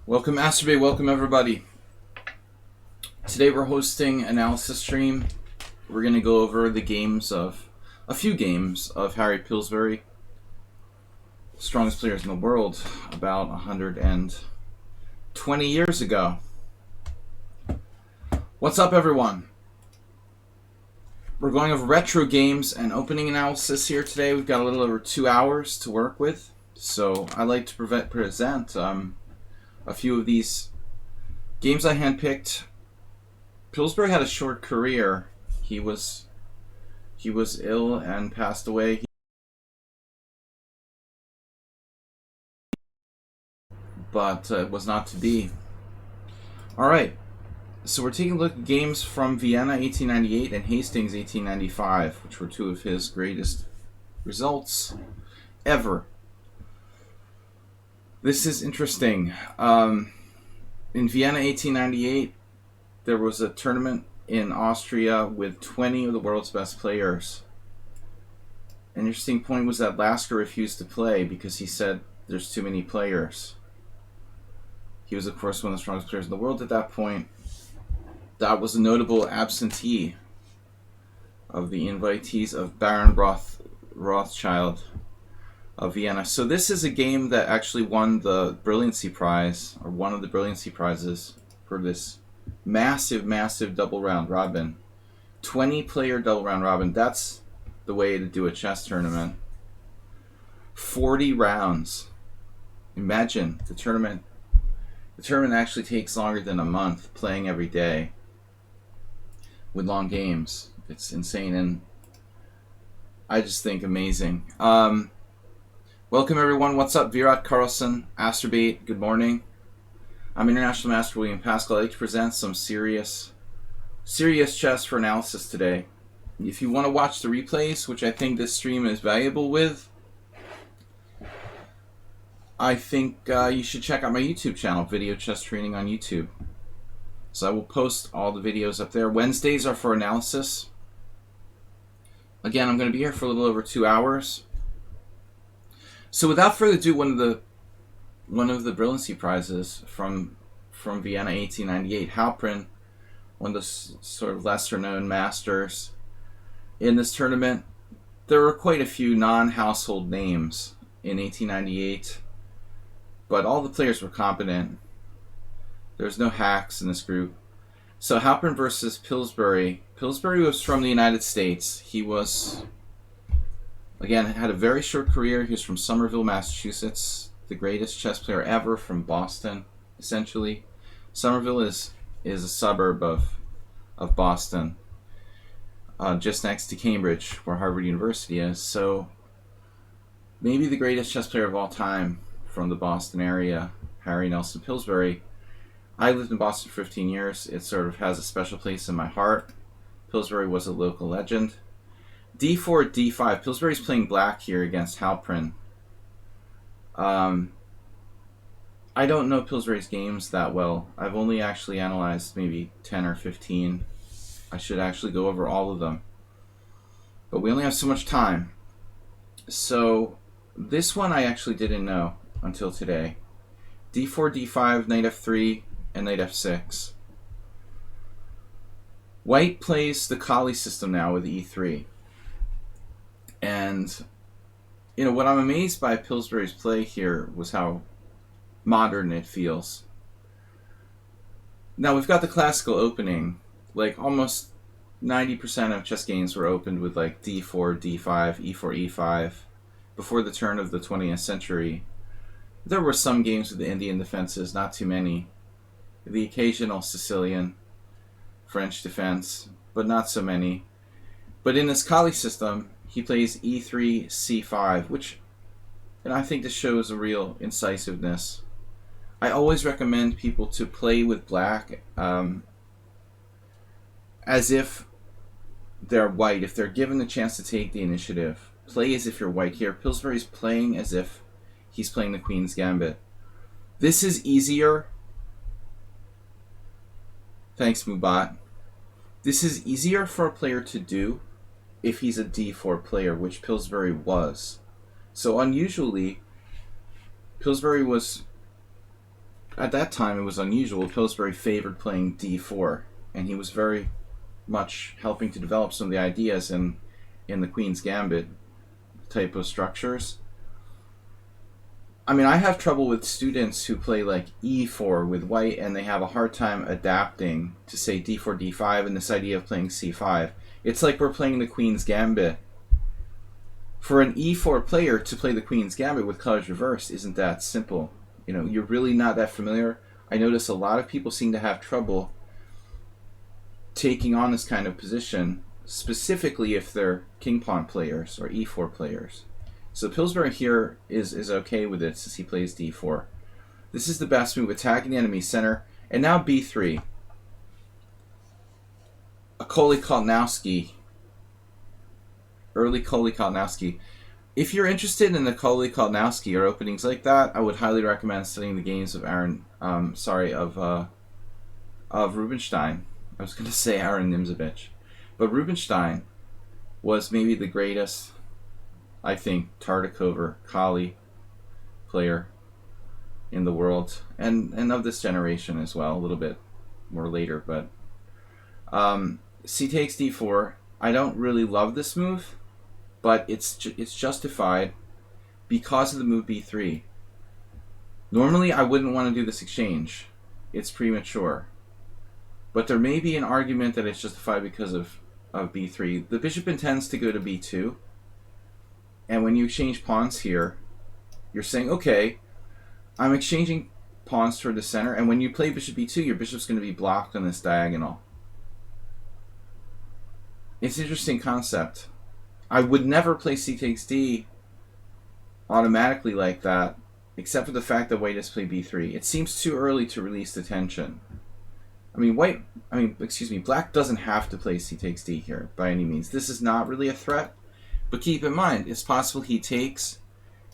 Welcome Masturbate, welcome everybody. Today we're hosting analysis stream. We're going to go over the games of, a few games of Harry Pillsbury, strongest players in the world, about 120 years ago. What's up everyone? We're going over retro games and opening analysis here today. We've got a little over 2 hours to work with, so I'd like to present a few of these games I handpicked. Pillsbury had a short career. He was ill and passed away. But it was not to be. Alright, so we're taking a look at games from Vienna 1898 and Hastings 1895, which were two of his greatest results ever. This is interesting. In Vienna 1898, there was a tournament in Austria with 20 of the world's best players. An interesting point was that Lasker refused to play because he said there's too many players. He was, of course, one of the strongest players in the world at that point. That was a notable absentee of the invitees of Baron Rothschild of Vienna. So this is a game that actually won the Brilliancy Prize, or one of the Brilliancy Prizes, for this massive double round robin. 20-player double round robin. That's the way to do a chess tournament. 40 rounds. Imagine the tournament. The tournament actually takes longer than a month, playing every day with long games. It's insane, and I just think amazing. Welcome everyone. What's up, Virat Carlson, Asterbait? Good morning. I'm International Master William Pascal. I'd like to present some serious chess for analysis today. If you want to watch the replays, which I think this stream is valuable with, I think you should check out my YouTube channel, Video Chess Training on YouTube. So I will post all the videos up there. Wednesdays are for analysis. Again, I'm going to be here for a little over 2 hours. So without further ado, one of the Brilliancy Prizes from Vienna 1898, Halprin, one of the sort of lesser known masters in this tournament. There were quite a few non-household names in 1898, but all the players were competent. There's no hacks in this group. So Halprin versus Pillsbury. Pillsbury was from the United States. He was, again, had a very short career. He was from Somerville, Massachusetts, the greatest chess player ever from Boston, essentially. Somerville is a suburb of Boston, just next to Cambridge, where Harvard University is. So maybe the greatest chess player of all time from the Boston area, Harry Nelson Pillsbury. I lived in Boston for 15 years. It sort of has a special place in my heart. Pillsbury was a local legend. D4, D5. Pillsbury's playing black here against Halprin. I don't know Pillsbury's games that well. I've only actually analyzed maybe 10 or 15. I should actually go over all of them. But we only have so much time. So this one I actually didn't know until today. D4, D5, Knight F3, and Knight F6. White plays the Kali system now with E3. And, you know, what I'm amazed by Pillsbury's play here was how modern it feels. Now, we've got the classical opening. Like, almost 90% of chess games were opened with, like, D4, D5, E4, E5 before the turn of the 20th century. There were some games with the Indian defenses, not too many. The occasional Sicilian French defense, but not so many. But in this Kali system, he plays E3, C5, which, and I think this shows a real incisiveness. I always recommend people to play with black as if they're white. If they're given the chance to take the initiative, play as if you're white here. Pillsbury's playing as if he's playing the Queen's Gambit. This is easier. Thanks, Mubat. This is easier for a player to do if he's a D4 player, which Pillsbury was. So unusually, Pillsbury was at that time, it was unusual. Pillsbury favored playing d4, and he was very much helping to develop some of the ideas in the Queen's Gambit type of structures. I mean, I have trouble with students who play like e4 with white, and they have a hard time adapting to, say, d4, d5, and this idea of playing c5. It's like we're playing the Queen's Gambit. For an e4 player to play the Queen's Gambit with colors reversed isn't that simple. You know, you're really not that familiar. I notice a lot of people seem to have trouble taking on this kind of position, specifically if they're king pawn players or e4 players. So Pillsbury here is okay with it since he plays d4. This is the best move, attacking the enemy center. And now b3. A Koley-Kaltnowski. Early Koley-Kaltnowski. If you're interested in the Koley-Kaltnowski or openings like that, I would highly recommend studying the games of Rubinstein. I was going to say Aaron Nimzovich. But Rubinstein was maybe the greatest, I think, Tartikover, Kali player in the world, and of this generation as well, a little bit more later. But c takes d4. I don't really love this move, but it's justified because of the move b3. Normally, I wouldn't want to do this exchange. It's premature. But there may be an argument that it's justified because of b3. The bishop intends to go to b2. And when you exchange pawns here, you're saying, okay, I'm exchanging pawns toward the center. And when you play bishop b2, your bishop's going to be blocked on this diagonal. It's an interesting concept. I would never play c takes d automatically like that, except for the fact that white has played b3. It seems too early to release the tension. Black doesn't have to play c takes d here by any means. This is not really a threat, but keep in mind, it's possible he takes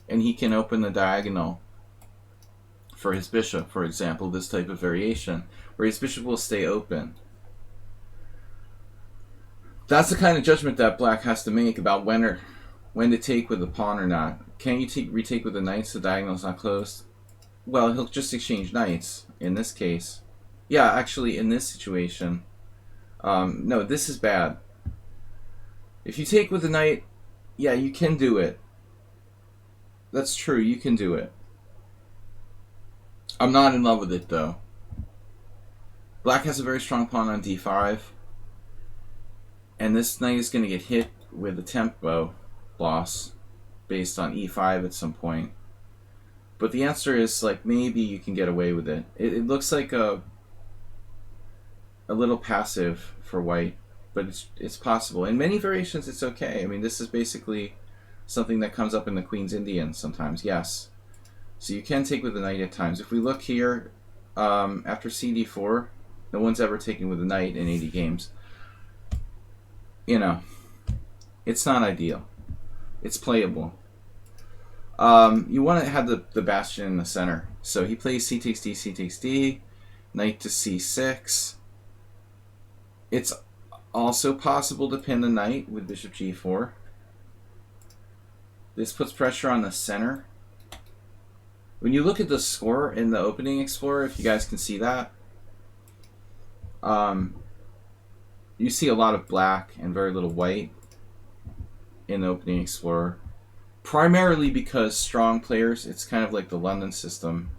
and he can open the diagonal for his bishop, for example, this type of variation, where his bishop will stay open. That's the kind of judgment that black has to make about when to take with the pawn or not. Can you retake with the knight so the diagonal's not closed? Well, he'll just exchange knights in this case. Yeah, actually, in this situation, no, this is bad. If you take with the knight, yeah, you can do it. That's true, you can do it. I'm not in love with it, though. Black has a very strong pawn on d5. And this knight is going to get hit with a tempo loss based on e5 at some point. But the answer is, like, maybe you can get away with it. It looks like a little passive for white, but it's possible. In many variations, it's okay. I mean, this is basically something that comes up in the Queen's Indian sometimes, yes. So you can take with the knight at times. If we look here, after cd4, no one's ever taken with the knight in 80 games. You know, it's not ideal. It's playable. You want to have the bastion in the center. So he plays c takes d, knight to c6. It's also possible to pin the knight with bishop g4. This puts pressure on the center. When you look at the score in the opening explorer, if you guys can see that, you see a lot of black and very little white in the opening explorer. Primarily because strong players, it's kind of like the London system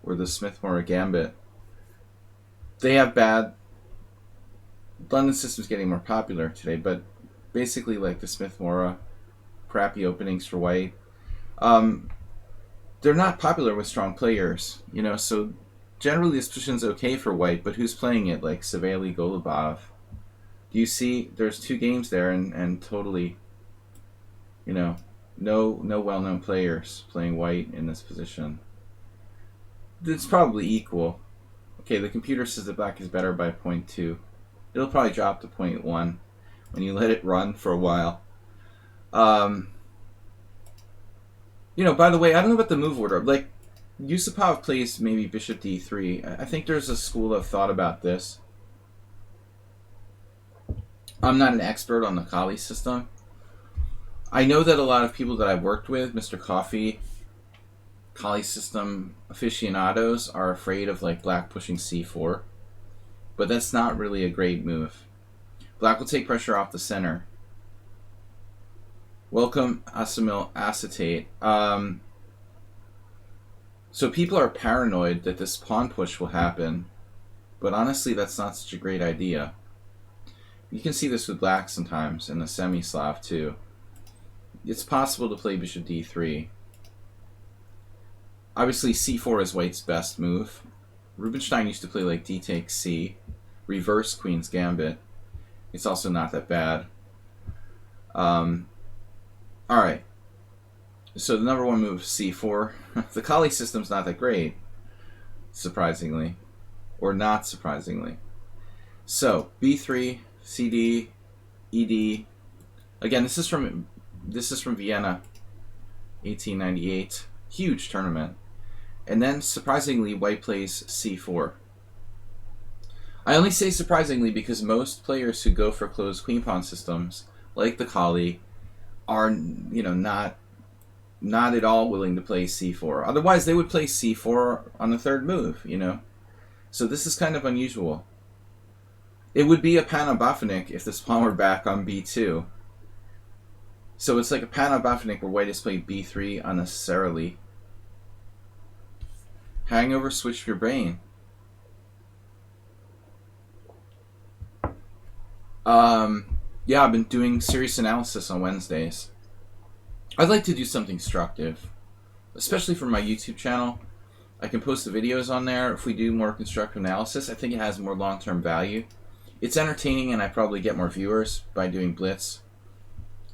or the Smith-Morra Gambit. They have bad... London system's getting more popular today, but basically like the Smith-Morra crappy openings for white. They're not popular with strong players, you know, so generally this position's okay for white, but who's playing it? Like Savelli, Golubov. Do you see there's two games there and totally, you know, no well-known players playing white in this position. It's probably equal. Okay, the computer says that black is better by 0.2. It'll probably drop to 0.1 when you let it run for a while. You know, by the way, I don't know about the move order. Like, Yusupov plays maybe bishop d3. I think there's a school of thought about this. I'm not an expert on the Kali system. I know that a lot of people that I've worked with, Mr. Coffee, Kali system aficionados are afraid of like black pushing c4, but that's not really a great move. Black will take pressure off the center. Welcome, Asamil Acetate. So people are paranoid that this pawn push will happen, but honestly that's not such a great idea. You can see this with black sometimes, in the semi-Slav too. It's possible to play bishop d3. Obviously c4 is white's best move. Rubinstein used to play like d takes c, reverse queen's gambit. It's also not that bad. Alright. So the number one move is c4. The Kali system's not that great, surprisingly. Or not surprisingly. So, b3, cd, ed. Again, this is from Vienna, 1898. Huge tournament. And then, surprisingly, white plays c4. I only say surprisingly because most players who go for closed queen pawn systems, like the Kali, are, you know, not at all willing to play c4. Otherwise, they would play c4 on the third move, you know. So this is kind of unusual. It would be a Panabafenik if this pawn were back on b2. So it's like a Panabafenik where white has played b3 unnecessarily. Hangover, switch your brain. Yeah, I've been doing serious analysis on Wednesdays. I'd like to do something instructive, especially for my YouTube channel. I can post the videos on there. If we do more constructive analysis, I think it has more long-term value. It's entertaining and I probably get more viewers by doing Blitz.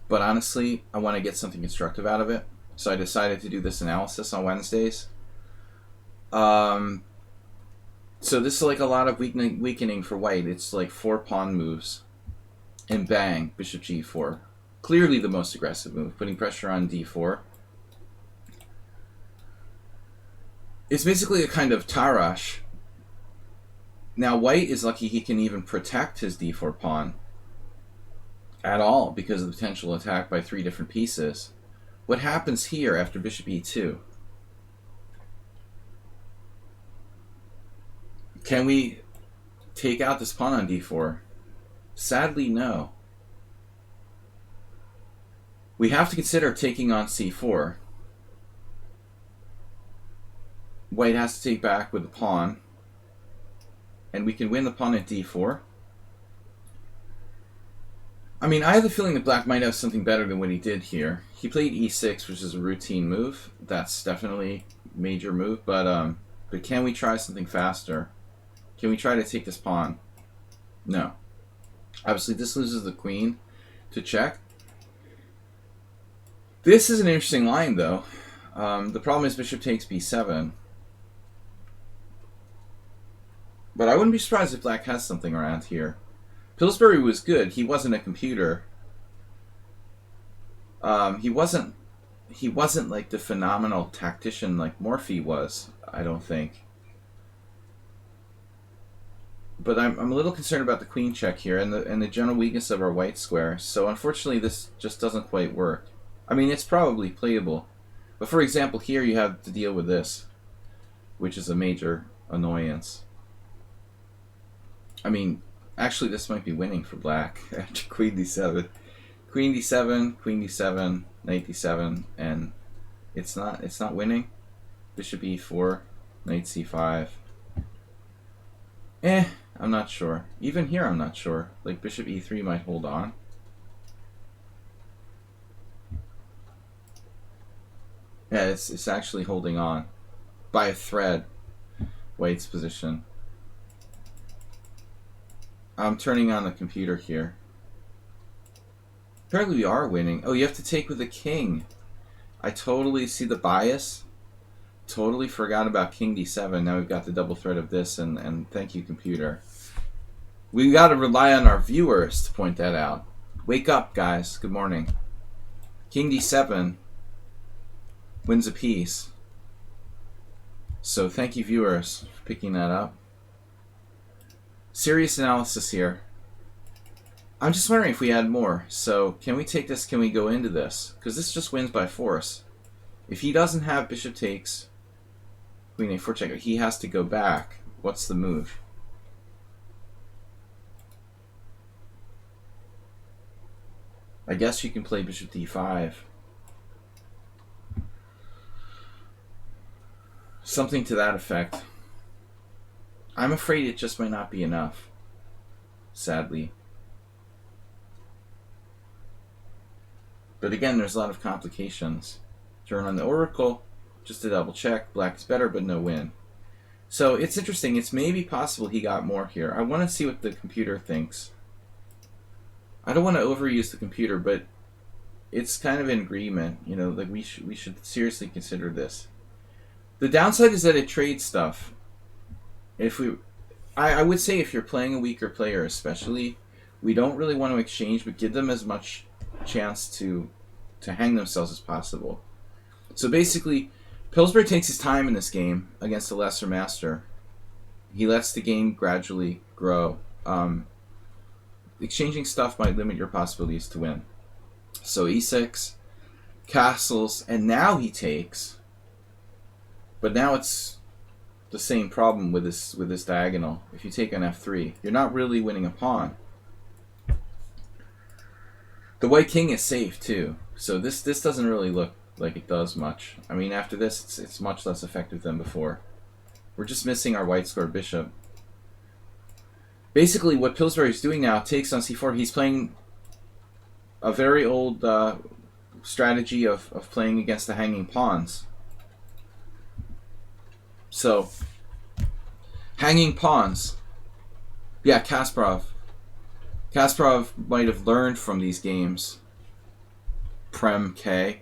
But honestly, I want to get something constructive out of it. So I decided to do this analysis on Wednesdays. So this is like a lot of weakening for white. It's like 4 pawn moves. And bang, bishop g4. Clearly the most aggressive move, putting pressure on d4. It's basically a kind of Tarash. Now white is lucky he can even protect his d4 pawn at all because of the potential attack by 3 different pieces. What happens here after bishop e2? Can we take out this pawn on d4? Sadly, no. We have to consider taking on c4. White has to take back with the pawn. And we can win the pawn at d4. I mean, I have the feeling that black might have something better than what he did here. He played e6, which is a routine move. That's definitely a major move. But can we try something faster? Can we try to take this pawn? No. Obviously, this loses the queen to check. This is an interesting line, though. The problem is bishop takes b7. But I wouldn't be surprised if black has something around here. Pillsbury was good. He wasn't a computer. He wasn't like the phenomenal tactician like Morphy was, I don't think. But I'm a little concerned about the queen check here and the general weakness of our white square. So unfortunately this just doesn't quite work. I mean, it's probably playable. But for example, here you have to deal with this, which is a major annoyance. I mean, actually this might be winning for black after queen d7. Queen d7, queen d7, knight d7, and it's not winning. Bishop e4, knight c5. I'm not sure. Even here I'm not sure. Like bishop e3 might hold on. Yeah, it's actually holding on by a thread. White's position. I'm turning on the computer here. Apparently we are winning. Oh, you have to take with the king. I totally see the bias. Totally forgot about king d7. Now we've got the double threat of this, and thank you, computer. We've got to rely on our viewers to point that out. Wake up, guys. Good morning. King d7 wins a piece. So thank you, viewers, for picking that up. Serious analysis here. I'm just wondering if we add more. So can we take this? Can we go into this? Because this just wins by force. If he doesn't have bishop takes, Queen a4 check. He has to go back. What's the move? I guess you can play bishop d5. Something to that effect. I'm afraid it just might not be enough. Sadly. But again, there's a lot of complications. Turn on the oracle, just to double check. Black is better, but no win. So it's interesting. It's maybe possible he got more here. I want to see what the computer thinks. I don't want to overuse the computer, but it's kind of in agreement. You know, like we should seriously consider this. The downside is that it trades stuff. I would say if you're playing a weaker player, especially, we don't really want to exchange, but give them as much chance to hang themselves as possible. So basically, Pillsbury takes his time in this game against a lesser master. He lets the game gradually grow. Exchanging stuff might limit your possibilities to win. So e6, castles, and now he takes. But now it's the same problem with this diagonal. If you take on f3, you're not really winning a pawn. The white king is safe too, so this doesn't really look like it does much. I mean, after this, it's much less effective than before. We're just missing our white square bishop. Basically, what Pillsbury is doing now, takes on c4. He's playing a very old strategy of playing against the hanging pawns. So, hanging pawns. Yeah, Kasparov. Kasparov might have learned from these games. Prem K.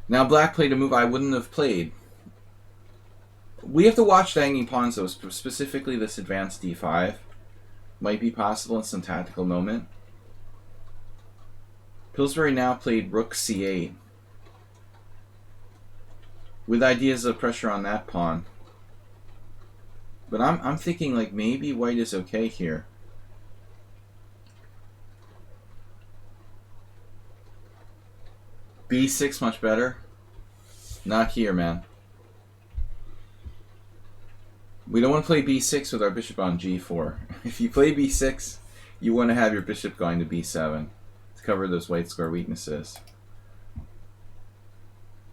Now black played a move I wouldn't have played. We have to watch the hanging pawns though, specifically this advanced d5. Might be possible in some tactical moment. Pillsbury now played rook c8. With ideas of pressure on that pawn. But I'm thinking like maybe white is okay here. b6 much better. Not here, man. We don't want to play b6 with our bishop on g4. If you play b6, you want to have your bishop going to b7 to cover those white square weaknesses.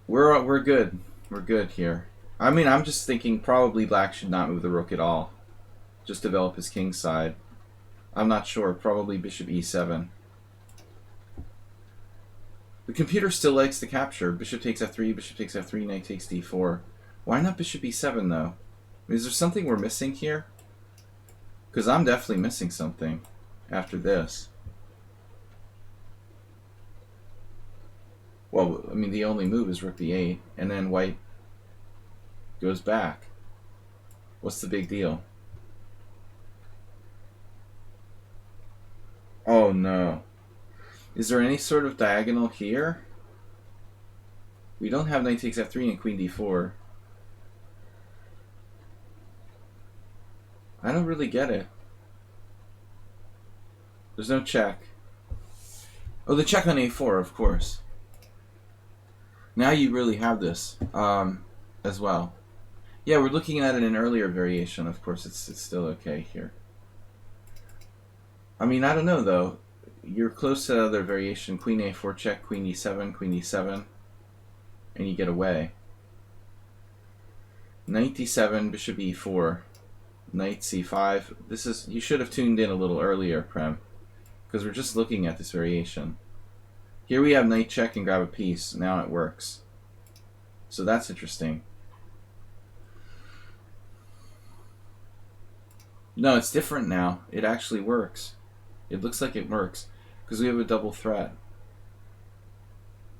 We're good. We're good here. I mean, I'm just thinking probably black should not move the rook at all. Just develop his king side. I'm not sure. Probably bishop e7. The computer still likes to capture. Bishop takes f3, bishop takes f3, knight takes d4. Why not bishop e7 though? Is there something we're missing here? Because I'm definitely missing something after this. Well, I mean, the only move is rook b8, and then white goes back. What's the big deal? Oh no. Is there any sort of diagonal here? We don't have knight takes f3 and queen d4. I don't really get it. There's no check. Oh, the check on a4, of course. Now you really have this as well. Yeah, we're looking at it in an earlier variation. Of course, it's still okay here. I mean, I don't know, though. You're close to the other variation. Queen a4 check, queen e7, and you get away. Knight d7, bishop e4, knight c5. This is, you should have tuned in a little earlier, Prem, because we're just looking at this variation. Here we have knight check and grab a piece. Now it works. So that's interesting. No, it's different now. It actually works. It looks like it works because we have a double threat.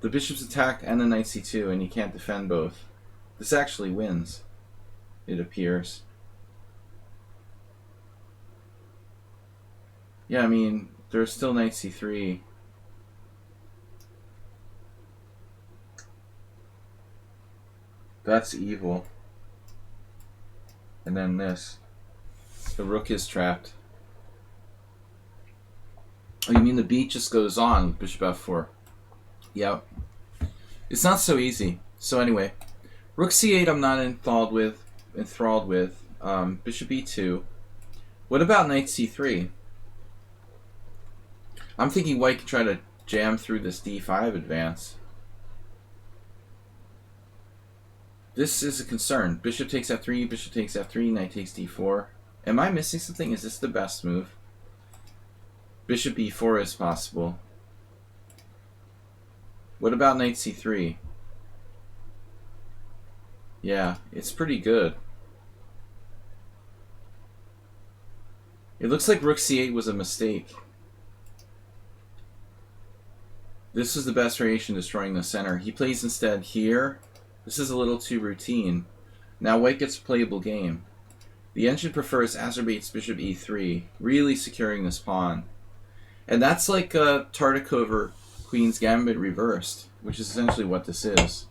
The bishop's attacked and the knight c2, and you can't defend both. This actually wins, it appears. Yeah, I mean, there's still knight c3. That's evil. And then this. The rook is trapped. Oh, you mean the beat just goes on with bishop f4? Yep. It's not so easy. So anyway, rook c8 I'm not enthralled with. Bishop e2. What about knight c3? I'm thinking white can try to jam through this d5 advance. This is a concern. Bishop takes f3, bishop takes f3, knight takes d4. Am I missing something? Is this the best move? Bishop e4 is possible. What about knight c3? Yeah, it's pretty good. It looks like rook c8 was a mistake. This was the best variation, destroying the center. He plays instead here. This is a little too routine. Now white gets a playable game. The engine prefers acerbates bishop e3, really securing this pawn. And that's like a Tartakover Queen's Gambit reversed, which is essentially what this is.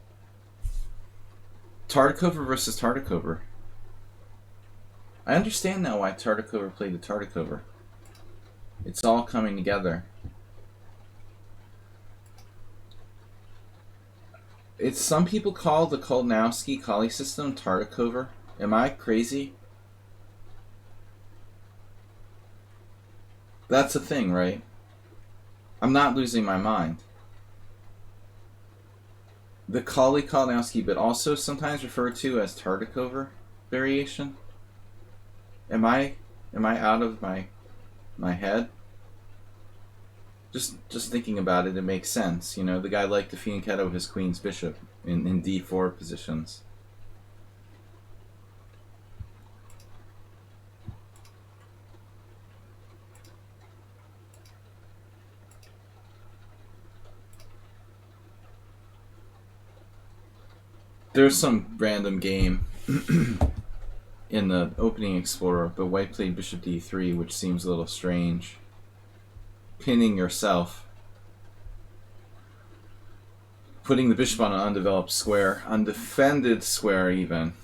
Tartakover versus Tartakover. I understand now why Tartakover played the Tartakover. It's all coming together. It's some people call the Kolnowski-Colley system Tartakover. Am I crazy? That's a thing, right? I'm not losing my mind. The Kolnowski, but also sometimes referred to as Tartakover variation. Am I out of my head? Just thinking about it, it makes sense. You know, the guy liked to fianchetto his queen's bishop in d4 positions. There's some random game in the opening explorer, but white played bishop d3, which seems a little strange. Pinning yourself. Putting the bishop on an undeveloped square. Undefended square, even.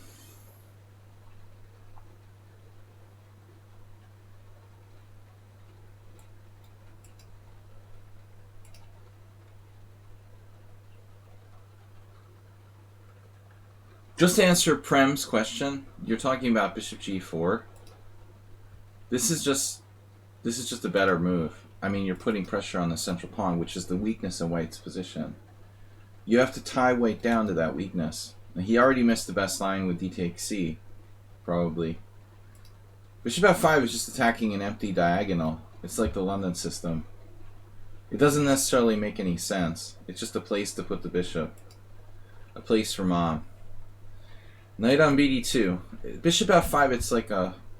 Just to answer Prem's question, you're talking about bishop g4. This is just a better move. I mean, you're putting pressure on the central pawn, which is the weakness in white's position. You have to tie white down to that weakness. Now, he already missed the best line with d takes c, probably. Bishop f5 is just attacking an empty diagonal. It's like the London system. It doesn't necessarily make any sense. It's just a place to put the bishop. A place for mom. Knight on bd2. Bishop f5, it's like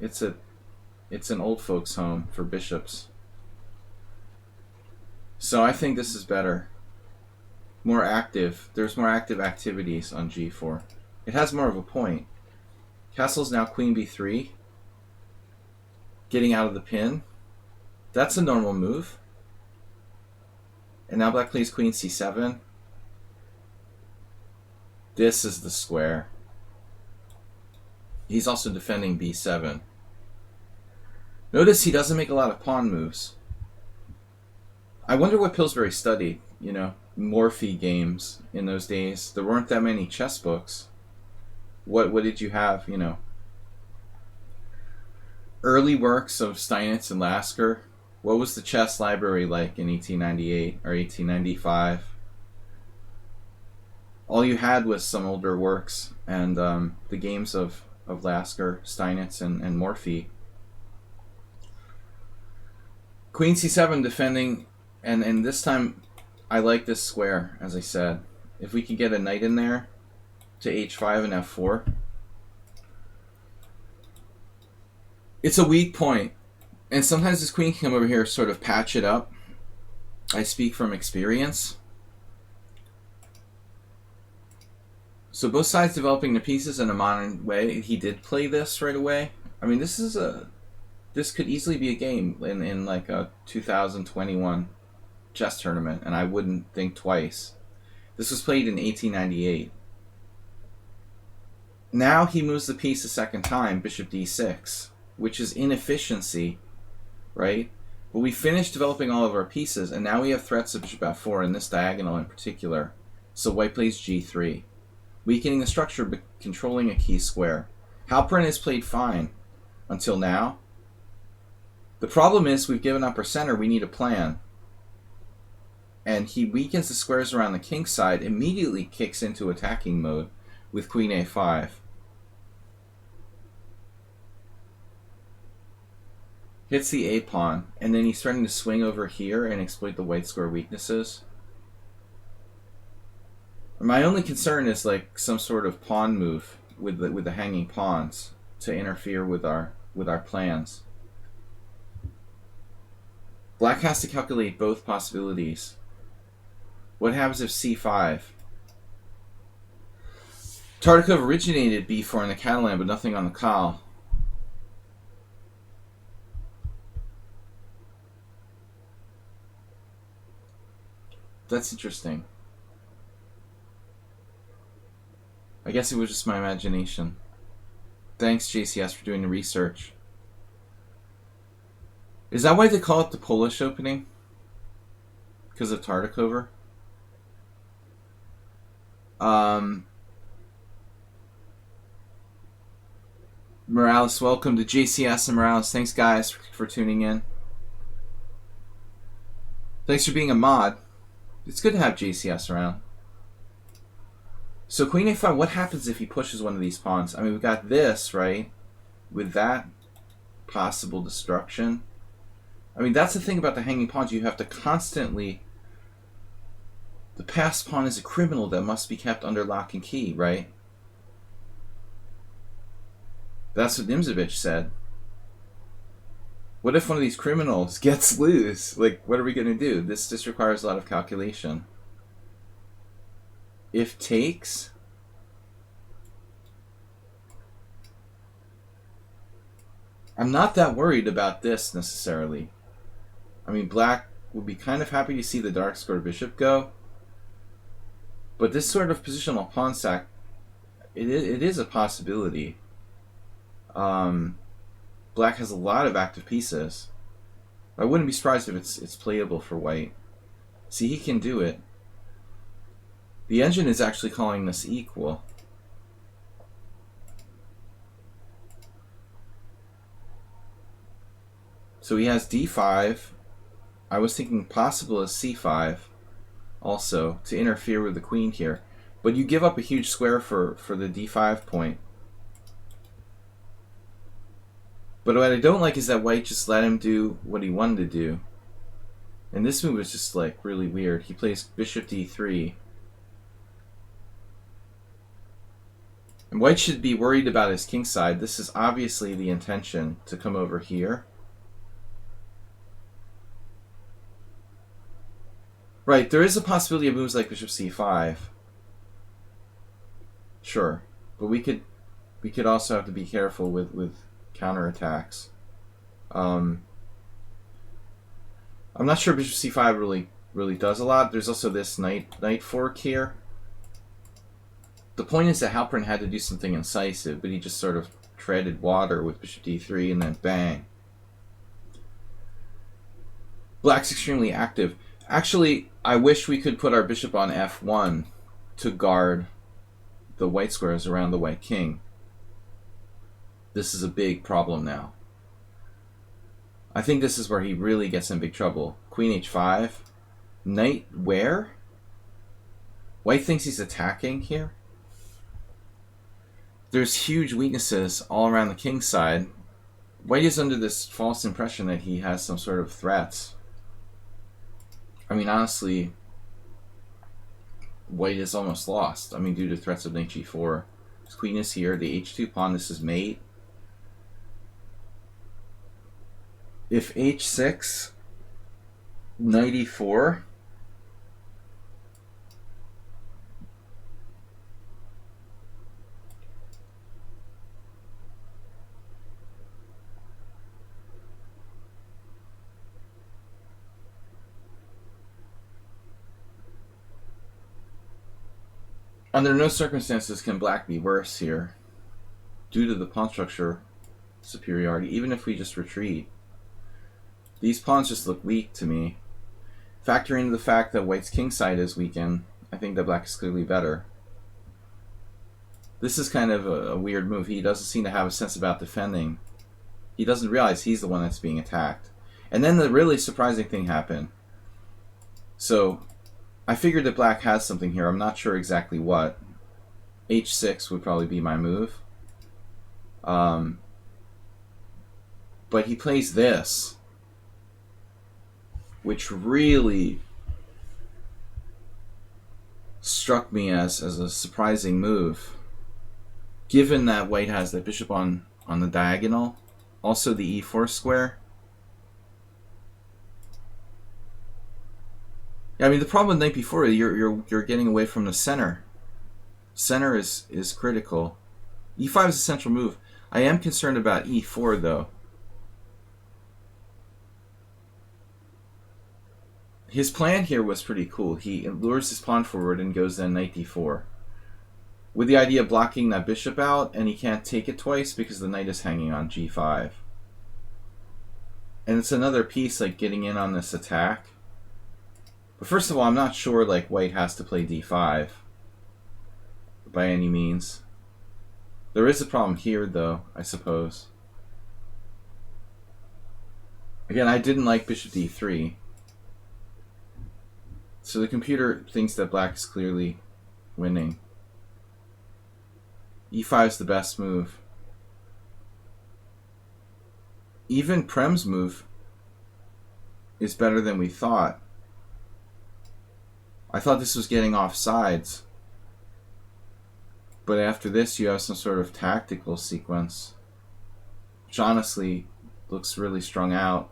it's an old folks home for bishops. So I think this is better. More active. There's more active activities on g4. It has more of a point. Castle's now queen b3. Getting out of the pin. That's a normal move. And now black plays queen c7. This is the square. He's also defending b7. Notice he doesn't make a lot of pawn moves. I wonder what Pillsbury studied, you know, Morphe games in those days. There weren't that many chess books. What did you have, you know? Early works of Steinitz and Lasker. What was the chess library like in 1898 or 1895? All you had was some older works and the games of Lasker, Steinitz, and Morphe. Queen c7 defending, and this time I like this square, as I said. If we can get a knight in there to h5 and f4. It's a weak point, and sometimes this queen can come over here sort of patch it up. I speak from experience. So both sides developing the pieces in a modern way. He did play this right away. I mean, this could easily be a game in like a 2021 chess tournament, and I wouldn't think twice. This was played in 1898. Now he moves the piece a second time, bishop d6, which is inefficiency, right? But we finished developing all of our pieces, and now we have threats of bishop f4 in this diagonal in particular. So white plays g3. weakening the structure but controlling a key square. Halpern has played fine until now. The problem is we've given up our center. We need a plan. And he weakens the squares around the king side, immediately kicks into attacking mode with queen a5. Hits the a pawn, and then he's starting to swing over here and exploit the white square weaknesses. My only concern is like some sort of pawn move with the hanging pawns to interfere with our plans. Black has to calculate both possibilities. What happens if c5? Tartikoff originated b4 in the Catalan, but nothing on the Cal. That's interesting. I guess it was just my imagination. Thanks, JCS, for doing the research. Is that why they call it the Polish opening? Because of Tartikover? Morales, welcome to JCS and Morales. Thanks, guys, for tuning in. Thanks for being a mod. It's good to have JCS around. So queen a5, what happens if he pushes one of these pawns? I mean, we've got this, right? With that possible destruction. I mean, that's the thing about the hanging pawns. You have to constantly... The passed pawn is a criminal that must be kept under lock and key, right? That's what Nimzovich said. What if one of these criminals gets loose? Like, what are we going to do? This requires a lot of calculation. If takes... I'm not that worried about this necessarily. I mean, black would be kind of happy to see the dark square bishop go. But this sort of positional pawn sack, it is a possibility. Black has a lot of active pieces. I wouldn't be surprised if it's playable for white. See, he can do it. The engine is actually calling this equal. So he has d5. I was thinking possible as c5 also to interfere with the queen here. But you give up a huge square for the d5 point. But what I don't like is that white just let him do what he wanted to do. And this move is just like really weird. He plays bishop d3. And white should be worried about his king side. This is obviously the intention to come over here. Right, there is a possibility of moves like bishop c5. Sure. But we could also have to be careful with counterattacks. I'm not sure bishop c5 really does a lot. There's also this knight fork here. The point is that Halpern had to do something incisive, but he just sort of treaded water with bishop d3 and then bang. Black's extremely active. Actually, I wish we could put our bishop on f1 to guard the white squares around the white king. This is a big problem now. I think this is where he really gets in big trouble. Queen h5. Knight where? White thinks he's attacking here. There's huge weaknesses all around the king side. White is under this false impression that he has some sort of threats. I mean, honestly, white is almost lost. I mean, due to threats of knight g4. His queen is here. The h2 pawn, this is mate. If h6, knight e4. Under no circumstances can black be worse here, due to the pawn structure superiority, even if we just retreat. These pawns just look weak to me. Factoring in the fact that white's king side is weakened, I think that black is clearly better. This is kind of a weird move. He doesn't seem to have a sense about defending. He doesn't realize he's the one that's being attacked. And then the really surprising thing happened. So I figured that black has something here. I'm not sure exactly what. H6 would probably be my move. But he plays this, which really struck me as a surprising move, given that white has the bishop on the diagonal, also the e4 square. Yeah, I mean, the problem with knight b4, you're getting away from the center. Center is critical. e5 is a central move. I am concerned about e4 though. His plan here was pretty cool. He lures his pawn forward and goes then knight d4. With the idea of blocking that bishop out, and he can't take it twice because the knight is hanging on g5. And it's another piece like getting in on this attack. But first of all, I'm not sure like white has to play d5 by any means. There is a problem here though, I suppose. Again, I didn't like bishop d3. So the computer thinks that black is clearly winning. e5 is the best move. Even Prem's move is better than we thought. I thought this was getting off sides. But after this you have some sort of tactical sequence, which honestly looks really strung out.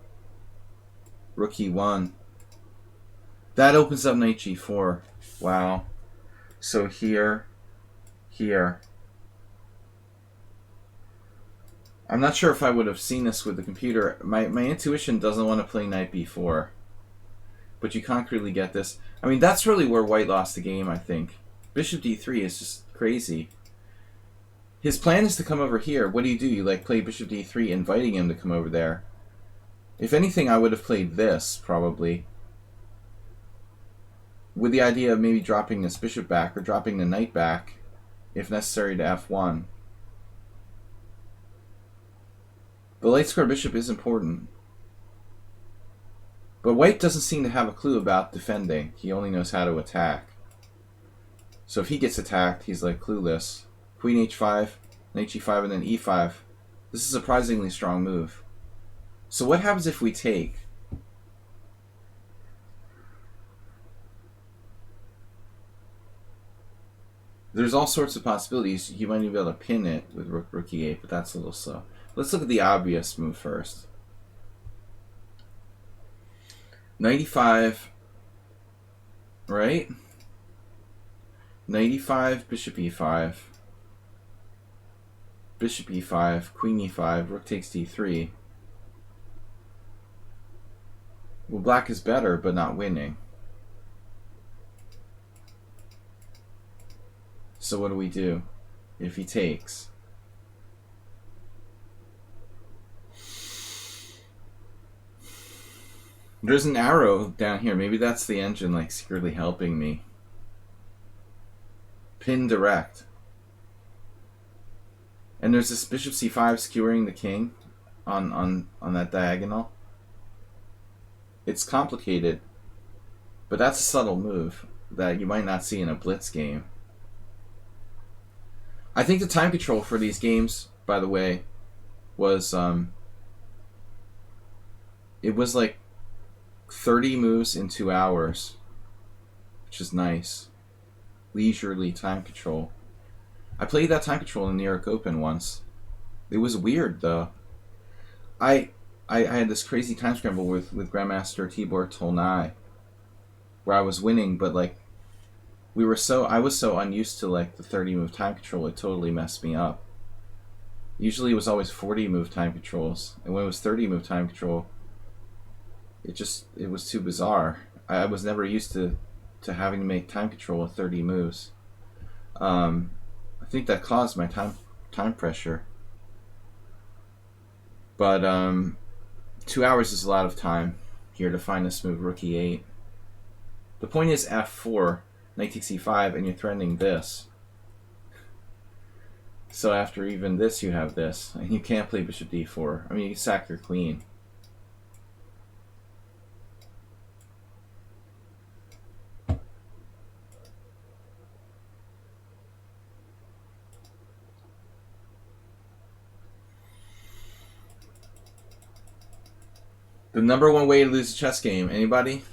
Rook e1. That opens up knight g4. Wow. So here. I'm not sure if I would have seen this with the computer. My intuition doesn't want to play knight b4. But you concretely get this. I mean, that's really where white lost the game, I think. Bishop d3 is just crazy. His plan is to come over here. What do? You like play bishop d3, inviting him to come over there. If anything, I would have played this, probably. With the idea of maybe dropping this bishop back or dropping the knight back, if necessary, to f1. The light square bishop is important. But white doesn't seem to have a clue about defending. He only knows how to attack. So if he gets attacked, he's like clueless. Queen h5, knight g5, and then e5. This is a surprisingly strong move. So what happens if we take? There's all sorts of possibilities. You might even be able to pin it with rook e8, but that's a little slow. Let's look at the obvious move first. Knight e5, right? Knight e5, bishop e5, bishop e5, queen e5, rook takes d3. Well, black is better, but not winning. So what do we do if he takes? There's an arrow down here. Maybe that's the engine like secretly helping me. Pin direct. And there's this bishop c5 skewering the king on that diagonal. It's complicated, but that's a subtle move that you might not see in a blitz game. I think the time control for these games, by the way, was it was like 30 moves in 2 hours, which is nice. Leisurely time control. I played that time control in New York Open once. It was weird though. I had this crazy time scramble with Grandmaster Tibor Tolnai, where I was winning, but like I was so unused to like the 30 move time control, it totally messed me up. Usually it was always 40 move time controls, and when it was 30 move time control, it was too bizarre. I was never used to having to make time control with 30 moves. I think that caused my time pressure. But 2 hours is a lot of time here to find this move, rook e8. The point is f4, knight takes e5, and you're threatening this. So after even this, you have this. And you can't play bishop d4. I mean, you can sack your queen. The number one way to lose a chess game. Anybody?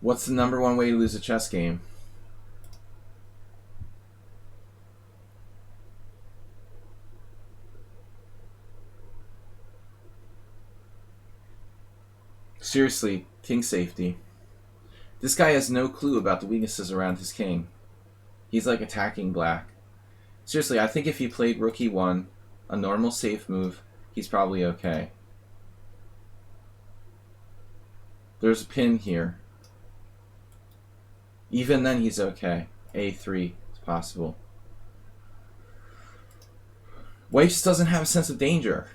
What's the number one way to lose a chess game? Seriously, king safety. This guy has no clue about the weaknesses around his king. He's like attacking black. Seriously, I think if he played rook e1, a normal safe move, he's probably okay. There's a pin here. Even then he's okay. a3 is possible. White just doesn't have a sense of danger.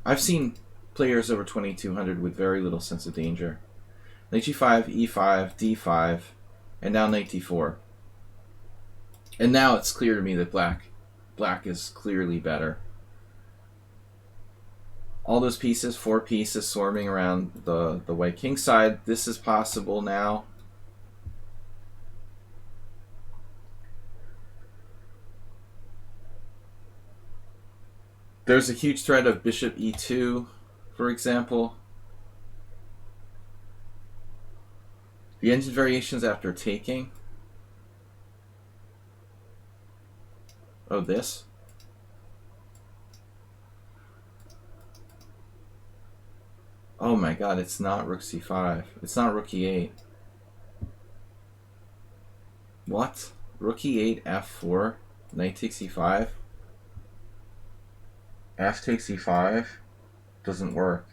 I've seen players over 2200 with very little sense of danger. Knight g5, e5, d5, and now knight d4. And now it's clear to me that black is clearly better. All those pieces, 4 pieces swarming around the white king side. This is possible now. There's a huge threat of bishop e2, for example. The engine variations after taking. Oh, this? Oh my god, it's not rook c5. It's not rook e8. What? Rook e8, f4, knight takes e5? F takes e5? Doesn't work.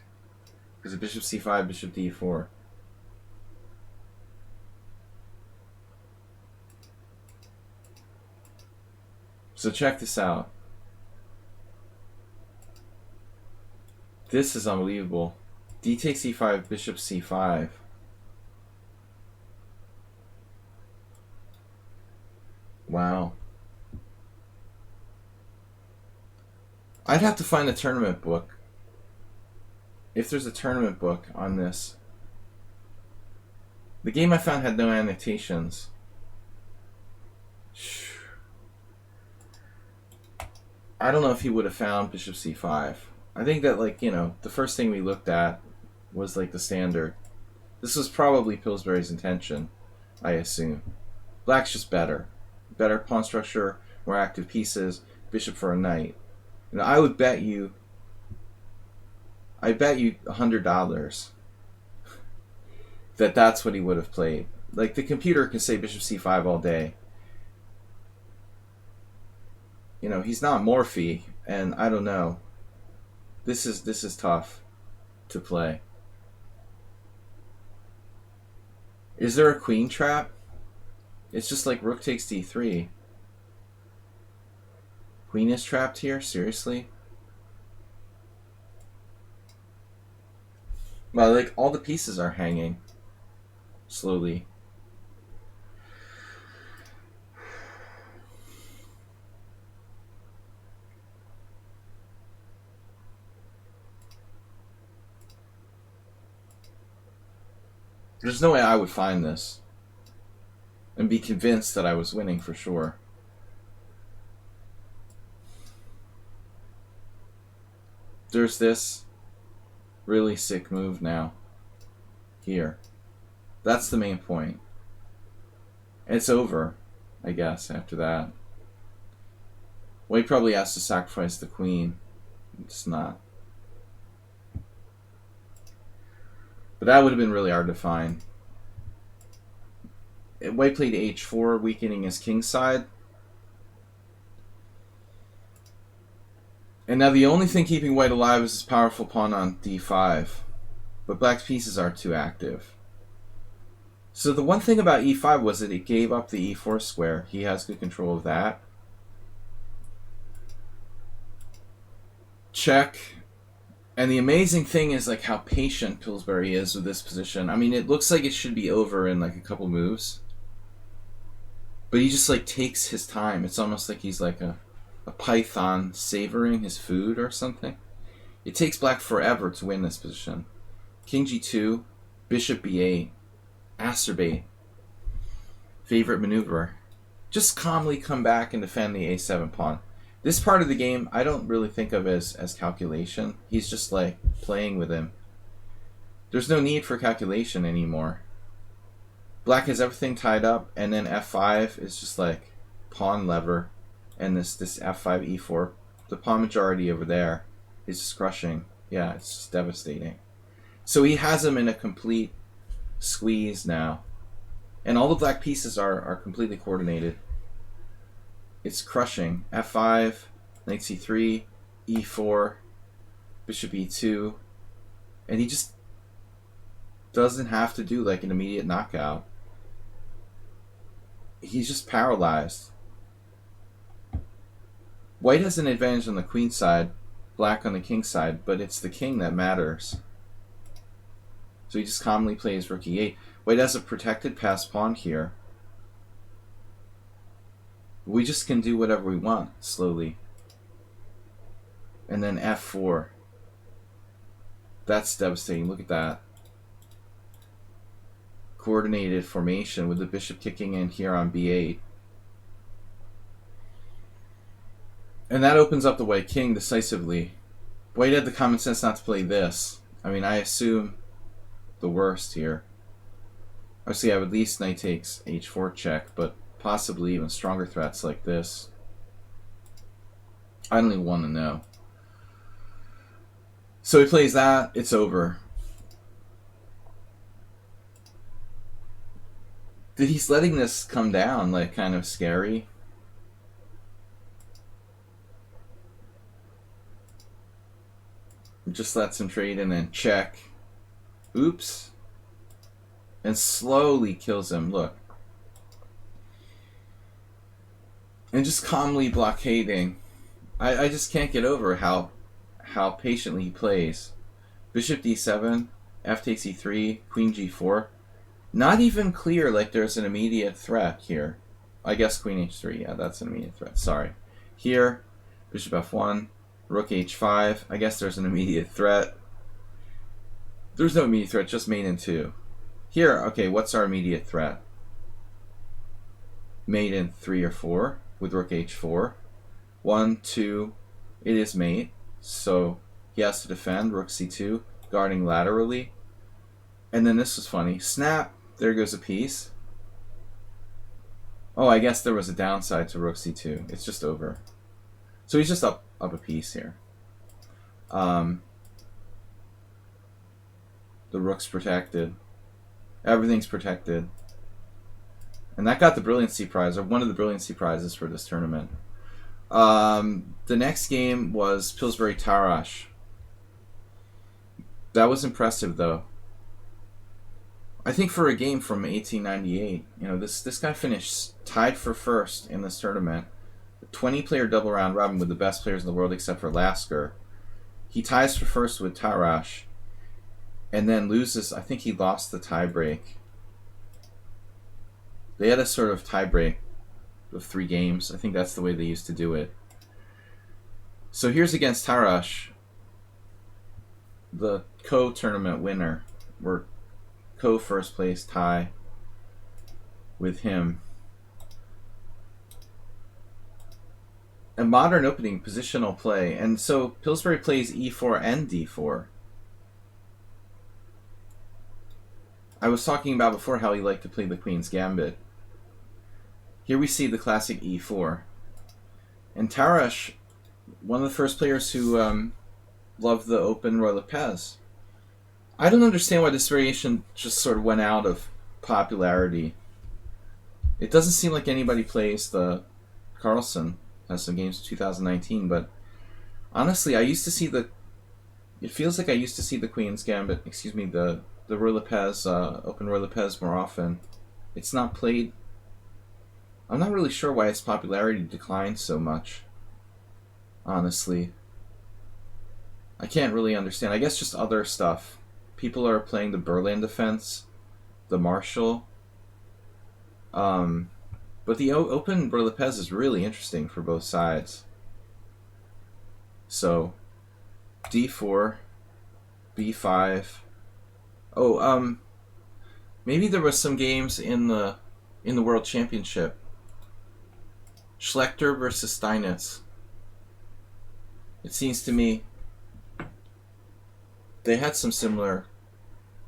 Because of bishop c5, bishop d4. So check this out. This is unbelievable. D takes e5, bishop c5. Wow. I'd have to find a tournament book. If there's a tournament book on this. The game I found had no annotations. I don't know if he would have found bishop c5. I think that, like, you know, the first thing we looked at was like the standard. This was probably Pillsbury's intention, I assume. Black's just better. Better pawn structure, more active pieces, bishop for a knight. You know, I bet you $100 that that's what he would have played. Like, the computer can say bishop c5 all day. You know, he's not Morphy, and I don't know. This is tough to play. Is there a queen trap? It's just like rook takes d3. Queen is trapped here? Seriously? Well, like, all the pieces are hanging. Slowly. There's no way I would find this and be convinced that I was winning for sure. There's this really sick move now. Here. That's the main point. It's over, I guess, after that. Well, he probably has to sacrifice the queen. It's not. But that would have been really hard to find. White played h4, weakening his king side. And now the only thing keeping white alive is his powerful pawn on d5. But black's pieces are too active. So the one thing about e5 was that it gave up the e4 square. He has good control of that. Check. And the amazing thing is like how patient Pillsbury is with this position. I mean, it looks like it should be over in like a couple moves, but he just like takes his time. It's almost like he's like a python savoring his food or something. It takes black forever to win this position. King g2, bishop b8, acerbate, favorite maneuver. Just calmly come back and defend the a7 pawn. This part of the game I don't really think of as calculation. He's just like playing with him. There's no need for calculation anymore. Black has everything tied up, and then f5 is just like pawn lever, and this f5 e4. The pawn majority over there is just crushing. Yeah, it's just devastating. So he has him in a complete squeeze now. And all the black pieces are completely coordinated. It's crushing. f5, knight c3, e4, bishop e2. And he just doesn't have to do like an immediate knockout. He's just paralyzed. White has an advantage on the queen side, black on the king side, but it's the king that matters. So he just calmly plays rook e8. White has a protected passed pawn here. We just can do whatever we want slowly. And then f4. That's devastating. Look at that. Coordinated formation with the bishop kicking in here on b8. And that opens up the white king decisively. White had the common sense not to play this. I mean, I assume the worst here. Obviously, I would at least knight takes h4 check, but possibly even stronger threats like this. I don't even want to know. So he plays that, it's over. That he's letting this come down, like, kind of scary. Just lets him trade and then check. Oops. And slowly kills him, look. And just calmly blockading. I just can't get over how patiently he plays. Bishop d7, f takes e3, queen g4. Not even clear like there's an immediate threat here. I guess queen h3, yeah, that's an immediate threat, sorry. Here, bishop f1, rook h5, I guess there's an immediate threat. There's no immediate threat, just mate in 2. Here, okay, what's our immediate threat? Mate in 3 or 4 with rook h4. 1, 2, it is mate, so he has to defend, rook c2, guarding laterally. And then this was funny. Snap, there goes a piece. Oh, I guess there was a downside to rook c2. It's just over. So he's just up a piece here. The rook's protected. Everything's protected. And that got the Brilliancy Prize, or one of the Brilliancy Prizes for this tournament. The next game was Pillsbury Tarash. That was impressive, though. I think for a game from 1898, you know, this guy finished tied for first in this tournament. 20-player double round robin with the best players in the world except for Lasker. He ties for first with Tarash, and then loses. I think he lost the tiebreak. They had a sort of tiebreak of 3 games. I think that's the way they used to do it. So here's against Tarash, the co-tournament winner. We're co-first place tie with him. A modern opening positional play. And so Pillsbury plays e4 and d4. I was talking about before how he liked to play the Queen's Gambit. Here we see the classic e4. And Tarash, one of the first players who loved the open Roy Lopez. I don't understand why this variation just sort of went out of popularity. It doesn't seem like anybody plays the Carlsen. Has some games in 2019, but honestly, I used to see the. It feels like I used to see the Queen's Gambit. Excuse me, the Roy Lopez, open Roy Lopez more often. It's not played. I'm not really sure why its popularity declined so much. Honestly. I can't really understand. I guess just other stuff. People are playing the Berlin defense, the Marshall. But the open Berlipez is really interesting for both sides. So, d4, b5. Oh, maybe there was some games in the World Championship. Schlechter versus Steinitz. It seems to me they had some similar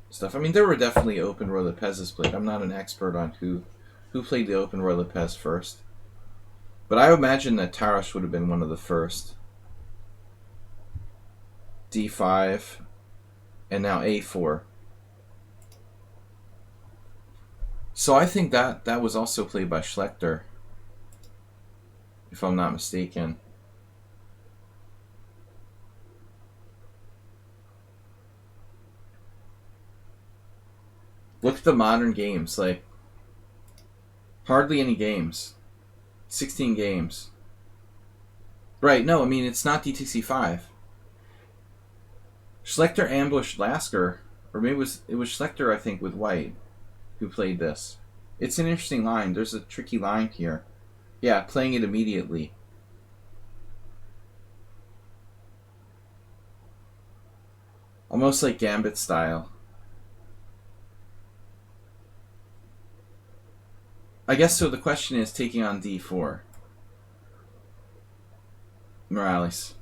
stuff. I mean, there were definitely open Berlipezes played. I'm not an expert on who played the open Berlipez first. But I imagine that Tarash would have been one of the first. d5, and now a4. So I think that was also played by Schlechter, if I'm not mistaken. Look at the modern games, like hardly any games. 16 games. Right, no, I mean it's not d takes e5. Schlechter ambushed Lasker, or maybe it was Schlechter, I think, with white, who played this. It's an interesting line. There's a tricky line here. Yeah, playing it immediately. Almost like Gambit style. I guess so. The question is taking on d4. Morales.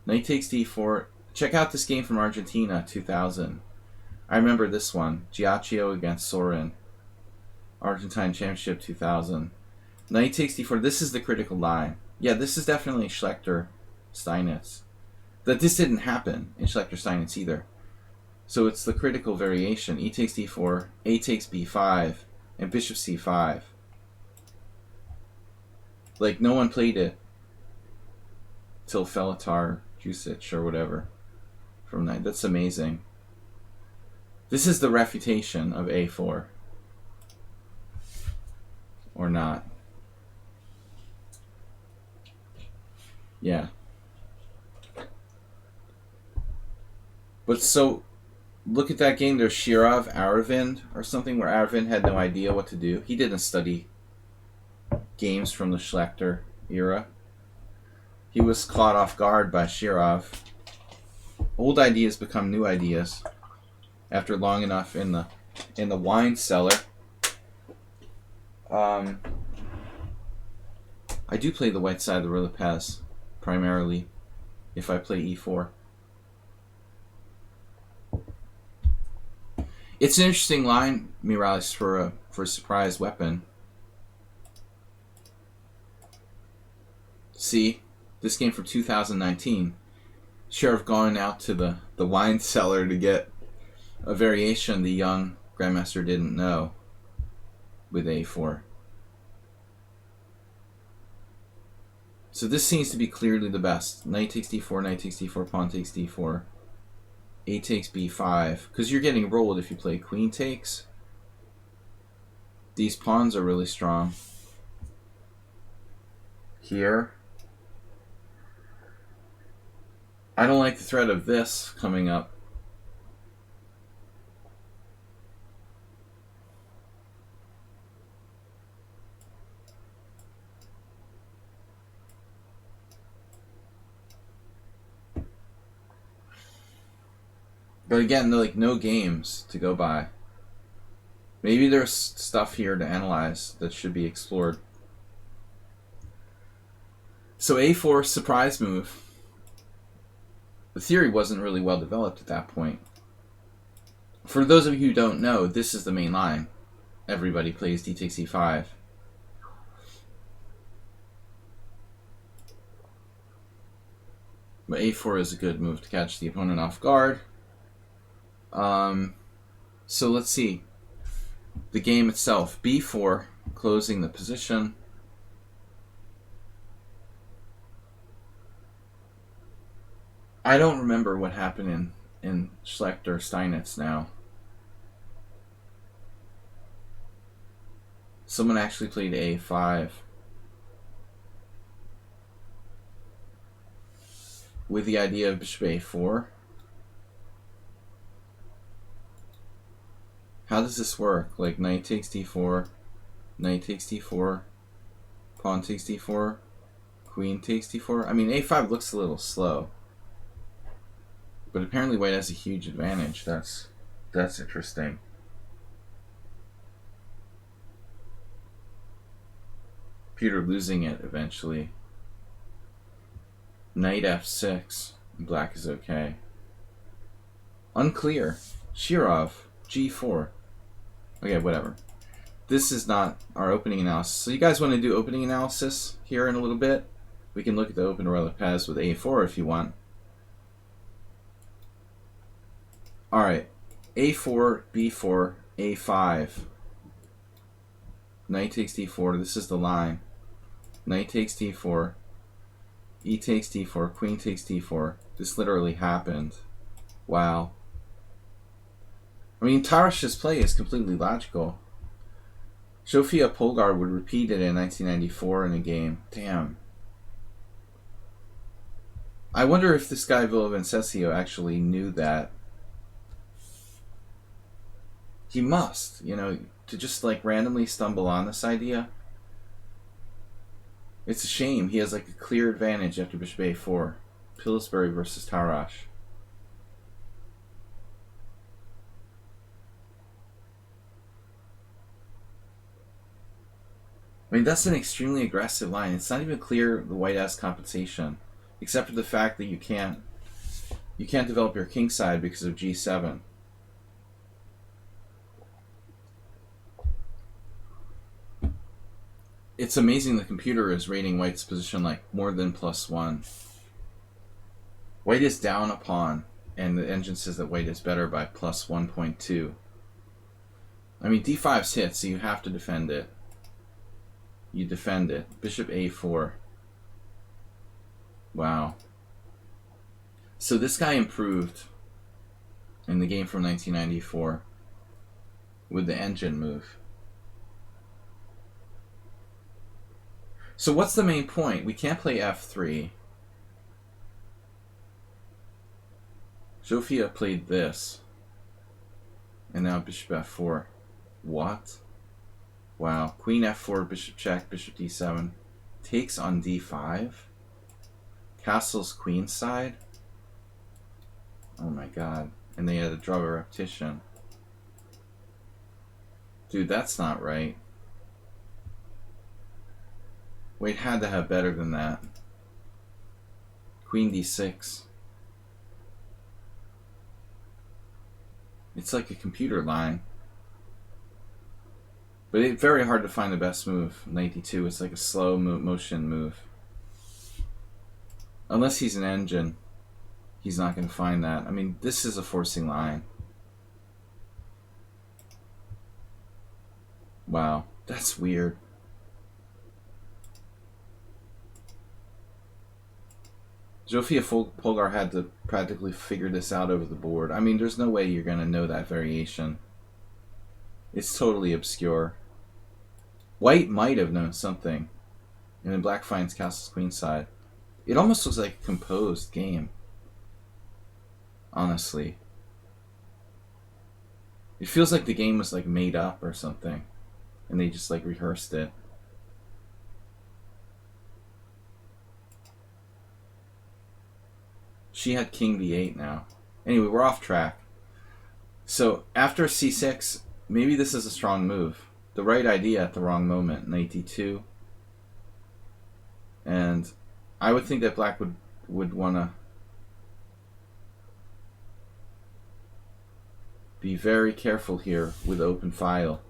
Knight takes d4. Check out this game from Argentina, 2000. I remember this one. Giacchio against Sorin. Argentine Championship 2000. Knight takes d4. This is the critical line. Yeah, this is definitely Schlechter Steinitz. That this didn't happen in Schlechter Steinitz either. So it's the critical variation. E takes d4, A takes b5, and bishop c5. Like, no one played it till Felatar Jusic or whatever. From that. That's amazing. This is the refutation of a4. Or not. Yeah. But so, look at that game. There's Shirov, Aravind, or something where Aravind had no idea what to do. He didn't study games from the Schlechter era. He was caught off guard by Shirov. Old ideas become new ideas after long enough in the wine cellar. I do play the white side of the Berlipez primarily if I play e4. It's an interesting line, Miralles, for a surprise weapon. See, this game from 2019. Sheriff going out to the wine cellar to get a variation the young Grandmaster didn't know with a4. So this seems to be clearly the best. Knight takes d4, knight takes d4, pawn takes d4. A takes b5. Because you're getting rolled if you play queen takes. These pawns are really strong. Here. I don't like the threat of this coming up. But again, like, no games to go by. Maybe there's stuff here to analyze that should be explored. So a4, surprise move. The theory wasn't really well developed at that point. For those of you who don't know, this is the main line. Everybody plays d takes e5. But a4 is a good move to catch the opponent off guard. So let's see. The game itself. b4, closing the position. I don't remember what happened in Schlechter Steinitz now. Someone actually played a5. with the idea of bishop a4. How does this work? Like knight takes d4, knight takes d4, pawn takes d4, queen takes d4. I mean, a5 looks a little slow, but apparently white has a huge advantage. That's interesting. Peter losing it eventually. Knight f6. Black is okay. Unclear. Shirov. g4. Okay, whatever. This is not our opening analysis. So you guys want to do opening analysis here in a little bit? We can look at the open Relapez with a4 if you want. Alright. a4, b4, a5. Knight takes d4. This is the line. Knight takes d4. E takes d4. Queen takes d4. This literally happened. Wow. I mean, Tarash's play is completely logical. Zsofia Polgar would repeat it in 1994 in a game. Damn. I wonder if this guy Villavicencio actually knew that. He must, you know, to just like randomly stumble on this idea. It's a shame. He has like a clear advantage after bishop a4. Pillsbury versus Tarash. I mean, that's an extremely aggressive line. It's not even clear the white has compensation, except for the fact that you can't develop your king side because of g7. It's amazing the computer is rating white's position like more than +1. White is down a pawn, and the engine says that white is better by +1.2. I mean, d5's hit, so you have to defend it. You defend it. Bishop a4. Wow. So this guy improved in the game from 1994 with the engine move. So what's the main point? We can't play f3. Zsofia played this. And now bishop f4. What? Wow. Queen f4, bishop check, bishop d7. Takes on d5. Castle's queen side. Oh my god. And they had to draw a repetition. Dude, that's not right. White had to have better than that. Queen d6. It's like a computer line. But it's very hard to find the best move. Knight d2, it's like a slow motion move. Unless he's an engine, he's not going to find that. I mean, this is a forcing line. Wow, that's weird. Zsofia Polgar had to practically figure this out over the board. I mean, there's no way you're going to know that variation. It's totally obscure. White might have known something. And then black finds castle's queen side. It almost looks like a composed game. Honestly. It feels like the game was like made up or something. And they just like rehearsed it. She had king b8 now. Anyway, we're off track. So after c6, maybe this is a strong move. The right idea at the wrong moment. Knight d2. And I would think that black would want to be very careful here with open file.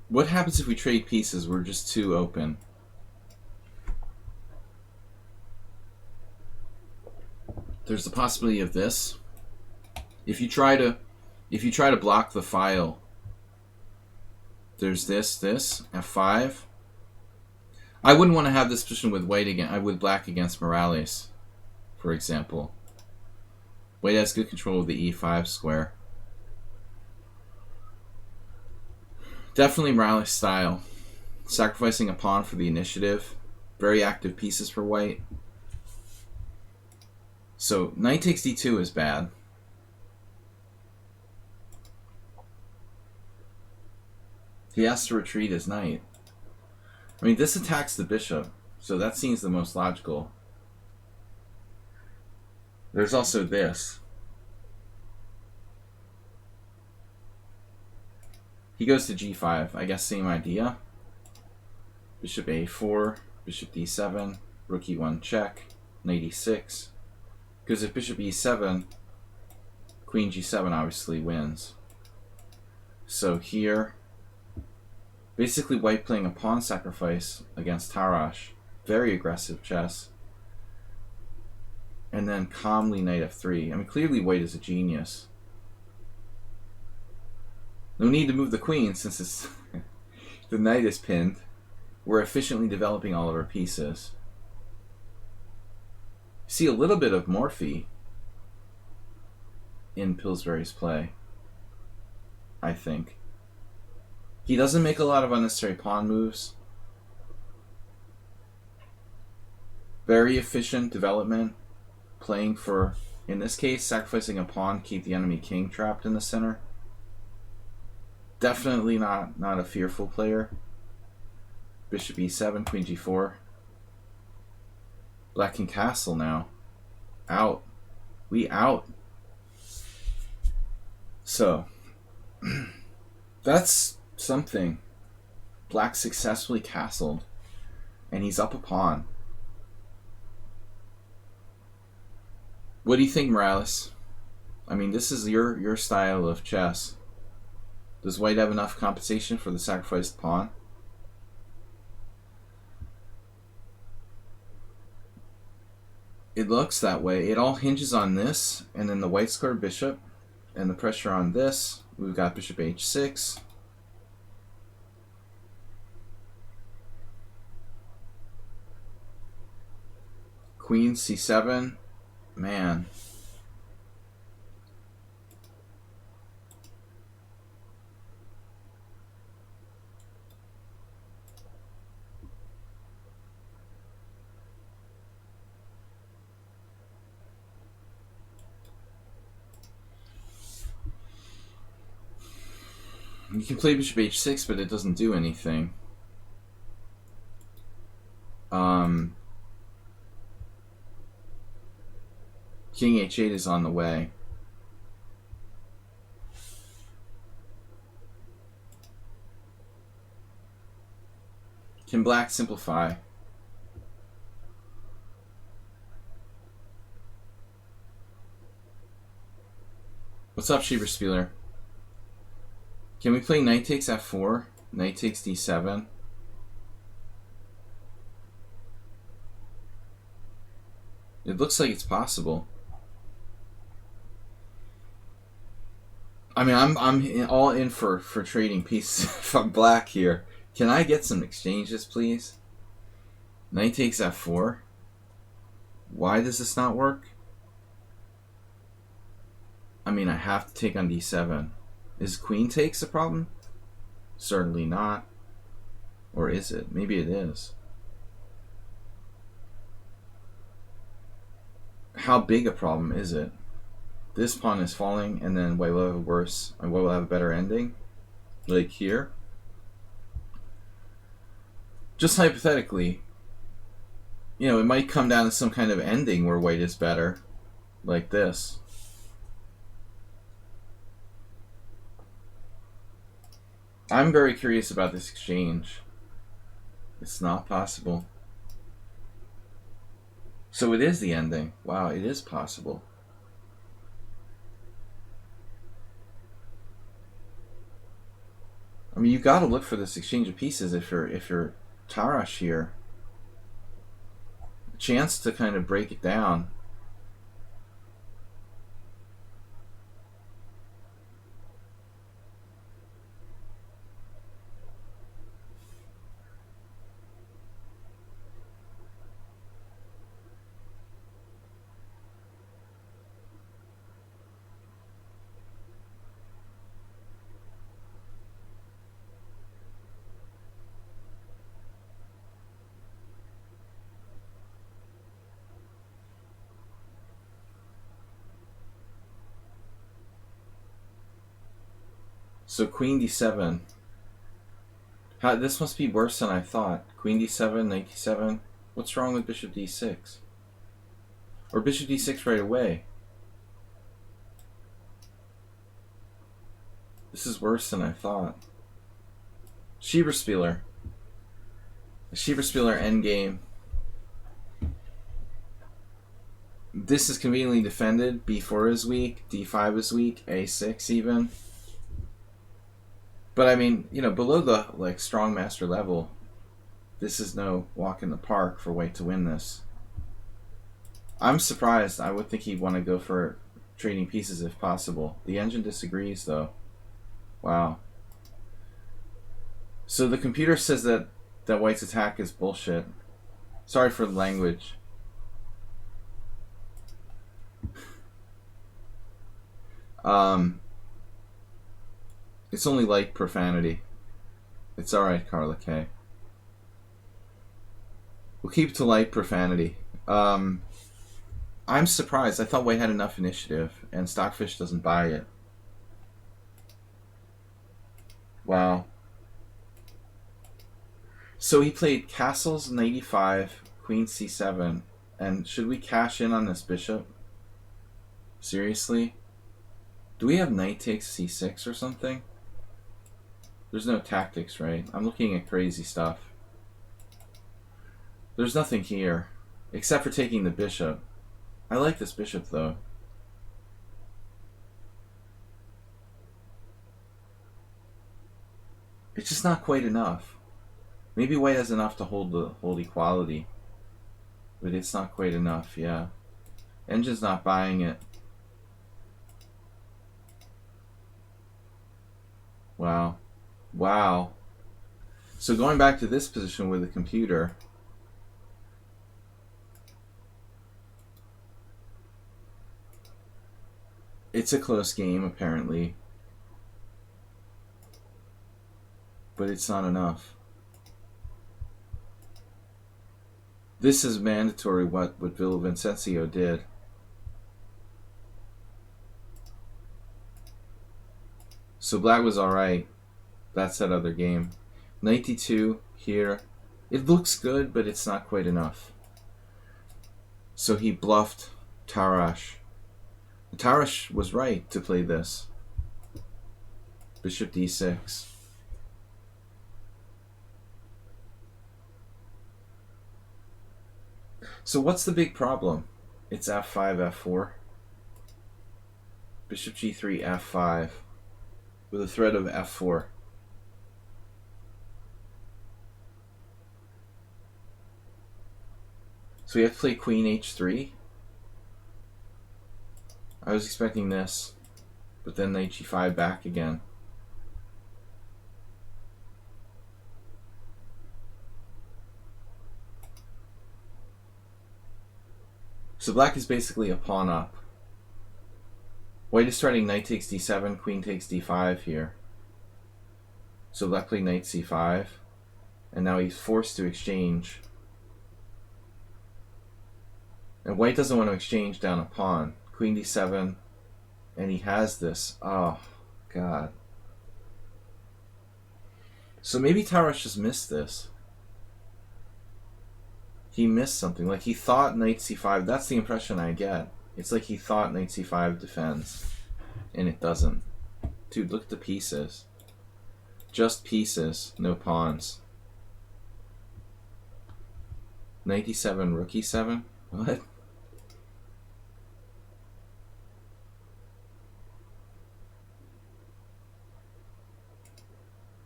What happens if we trade pieces? We're just too open. There's the possibility of this. If you try to block the file, there's this, f5. I wouldn't want to have this position with white again. With black against Morales, for example. White has good control of the e5 square. Definitely Morales style. Sacrificing a pawn for the initiative. Very active pieces for white. So knight takes d2 is bad. He has to retreat his knight. I mean, this attacks the bishop, so that seems the most logical. There's also this. He goes to g5. I guess same idea. Bishop a4, bishop d7, rook e1 check, knight e6. Because if bishop e7, queen g7 obviously wins. So here, basically white playing a pawn sacrifice against Tarash. Very aggressive chess. And then calmly knight f3. I mean, clearly white is a genius. No need to move the queen since it's the knight is pinned. We're efficiently developing all of our pieces. See a little bit of Morphy in Pillsbury's play, I think. He doesn't make a lot of unnecessary pawn moves. Very efficient development, playing for, in this case, sacrificing a pawn, keep the enemy king trapped in the center. Definitely not a fearful player. Bishop e7, queen g4. Black can castle now. Out. We out. So, that's something. Black successfully castled, and he's up a pawn. What do you think, Morales? I mean, this is your style of chess. Does white have enough compensation for the sacrificed pawn? It looks that way. It all hinges on this, and then the white square bishop, and the pressure on this. We've got bishop h6. Queen c7. Man. You can play bishop h6, but it doesn't do anything. King h8 is on the way. Can black simplify? What's up, Schieberspieler? Can we play knight takes f4? Knight takes d7? It looks like it's possible. I mean, I'm all in for trading pieces from black here. Can I get some exchanges, please? Knight takes f4. Why does this not work? I mean, I have to take on d7. Is queen takes a problem? Certainly not. Or is it? Maybe it is. How big a problem is it? This pawn is falling, and then white will have a worse, and white will have a better ending, like here. Just hypothetically, you know, it might come down to some kind of ending where white is better, like this. I'm very curious about this exchange. It's not possible. So it is the ending. Wow, it is possible. I mean, you got to look for this exchange of pieces if you're Tarash here. A chance to kind of break it down. So queen d7. This must be worse than I thought. Queen d7, knight d7. What's wrong with bishop d6? Or bishop d6 right away. This is worse than I thought. Schieberspieler. The Schieberspieler endgame. This is conveniently defended. b4 is weak. d5 is weak. a6 even. But I mean, you know, below the like strong master level, this is no walk in the park for white to win this. I'm surprised. I would think he'd want to go for trading pieces if possible. The engine disagrees though. Wow. So the computer says that white's attack is bullshit. Sorry for the language. It's only light profanity. It's alright, Carla K. We'll keep it to light profanity. I'm surprised. I thought white had enough initiative, and Stockfish doesn't buy it. Wow. So he played castles, knight e5, queen c7, and should we cash in on this bishop? Seriously? Do we have knight takes c6 or something? There's no tactics, right? I'm looking at crazy stuff. There's nothing here, except for taking the bishop. I like this bishop, though. It's just not quite enough. Maybe white has enough to hold equality, but it's not quite enough. Yeah, engine's not buying it. Wow, wow. So going back to this position with the computer, it's a close game apparently, but it's not enough. This is mandatory what Villavicencio did. So black was alright. That's that other game. Knight d2 here. It looks good, but it's not quite enough. So he bluffed Tarash. Tarash was right to play this. Bishop d6. So what's the big problem? It's f5, f4. Bishop g3, f5. With a threat of f4. So we have to play queen h3. I was expecting this, but then knight g5 back again. So black is basically a pawn up. White is starting knight takes d7, queen takes d5 here. So black played knight c5, and now he's forced to exchange. And white doesn't want to exchange down a pawn. Queen d7, and he has this. Oh, God. So maybe Tarash just missed this. He missed something. Like he thought knight c5. That's the impression I get. It's like he thought knight c5 defends, and it doesn't. Dude, look at the pieces. Just pieces, no pawns. Knight d7, rook e7? What?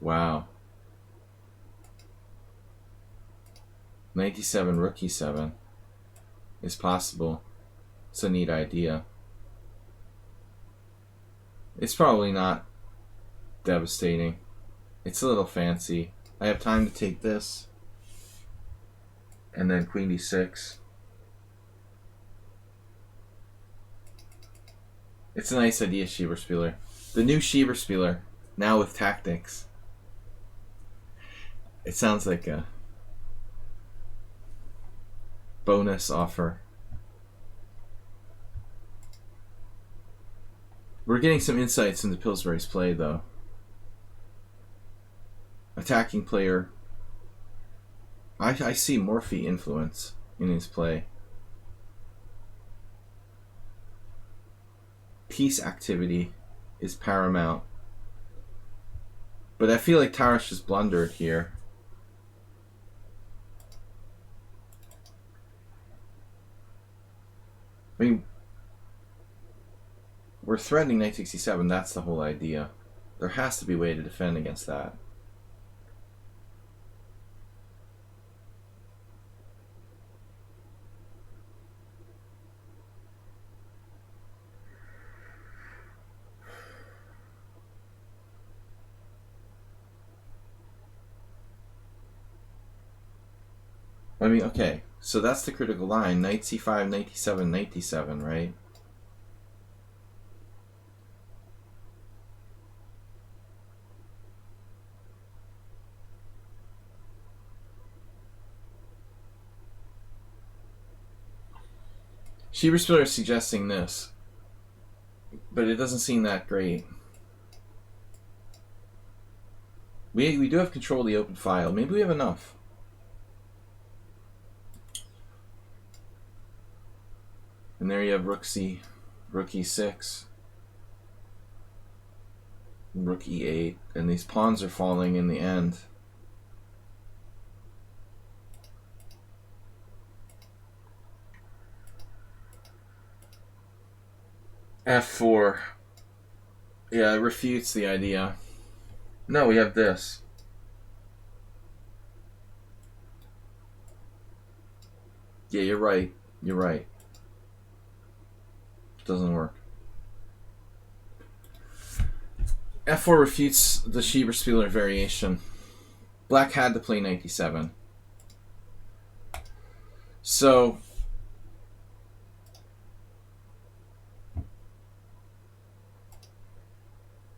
Wow. Knight d7, rook e7 is possible. It's a neat idea. It's probably not devastating. It's a little fancy. I have time to take this. And then queen d6. It's a nice idea, Schieberspieler. The new Schieberspieler, now with tactics. It sounds like a bonus offer. We're getting some insights into Pillsbury's play, though. attacking player. I see Morphe influence in his play. Piece activity is paramount. But I feel like Tarash has blundered here. I mean, we're threatening knight 67, that's the whole idea. There has to be a way to defend against that. I mean, okay, so that's the critical line. Knight c5, knight d7, knight d7, right? Schieberspieler is suggesting this, but it doesn't seem that great. We do have control of the open file. Maybe we have enough. And there you have rook e6, rook e8, and these pawns are falling in the end. f4. Yeah, it refutes the idea. No, we have this. Yeah, you're right. You're right. Doesn't work. f4 refutes the Schieberspieler variation. Black had to play knight d7. So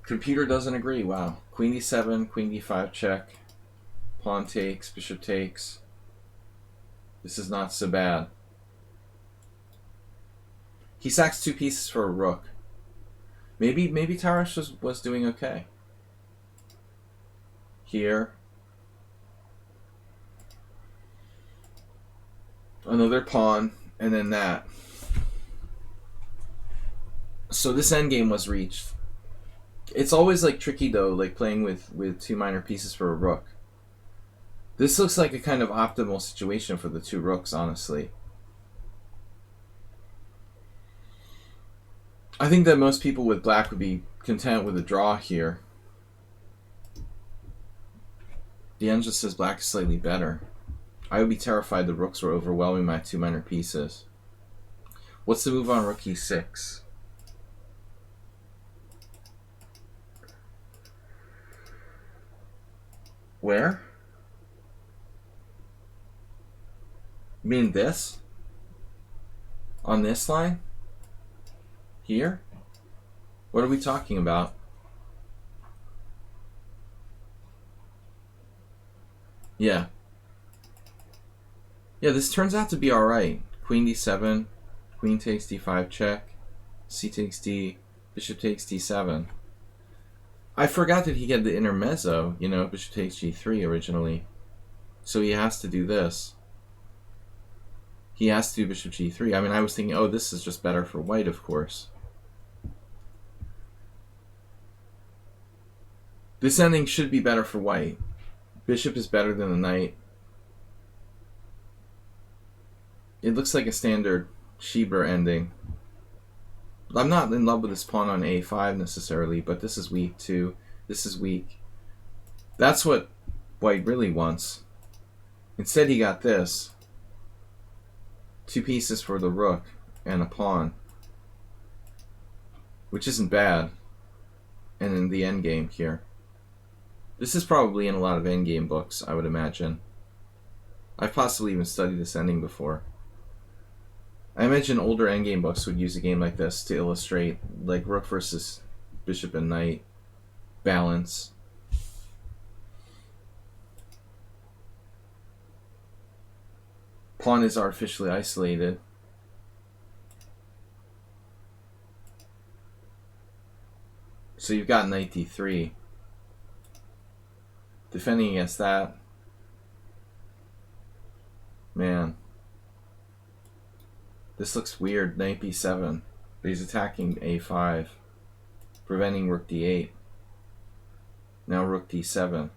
computer doesn't agree. Wow. Queen d7, queen d5 check. Pawn takes, bishop takes. This is not so bad. He sacks 2 pieces for a rook. Maybe Tarash was doing okay. Here. Another pawn, and then that. So this endgame was reached. It's always like tricky though, like playing with 2 minor pieces for a rook. This looks like a kind of optimal situation for the 2 rooks, honestly. I think that most people with black would be content with a draw here. The end just says black is slightly better. I would be terrified the rooks were overwhelming my 2 minor pieces. What's the move on rook e6? Where? You mean this? On this line? Here? What are we talking about? Yeah. Yeah, this turns out to be alright. Queen d7, queen takes d5 check, c takes d, bishop takes d7. I forgot that he had the intermezzo, you know, bishop takes g3 originally. So he has to do this. He has to do bishop g3. I mean, I was thinking, oh, this is just better for white, of course. This ending should be better for white. Bishop is better than the knight. It looks like a standard Schieber ending. I'm not in love with this pawn on a5 necessarily, but this is weak too. This is weak. That's what white really wants. Instead he got this. 2 pieces for the rook and a pawn. Which isn't bad. And in the endgame here. This is probably in a lot of endgame books, I would imagine. I've possibly even studied this ending before. I imagine older endgame books would use a game like this to illustrate, like, rook versus bishop and knight balance. Pawn is artificially isolated. So you've got knight d3. defending against that. Man. This looks weird. Knight b7. But he's attacking a5. Preventing rook d8. Now rook d7.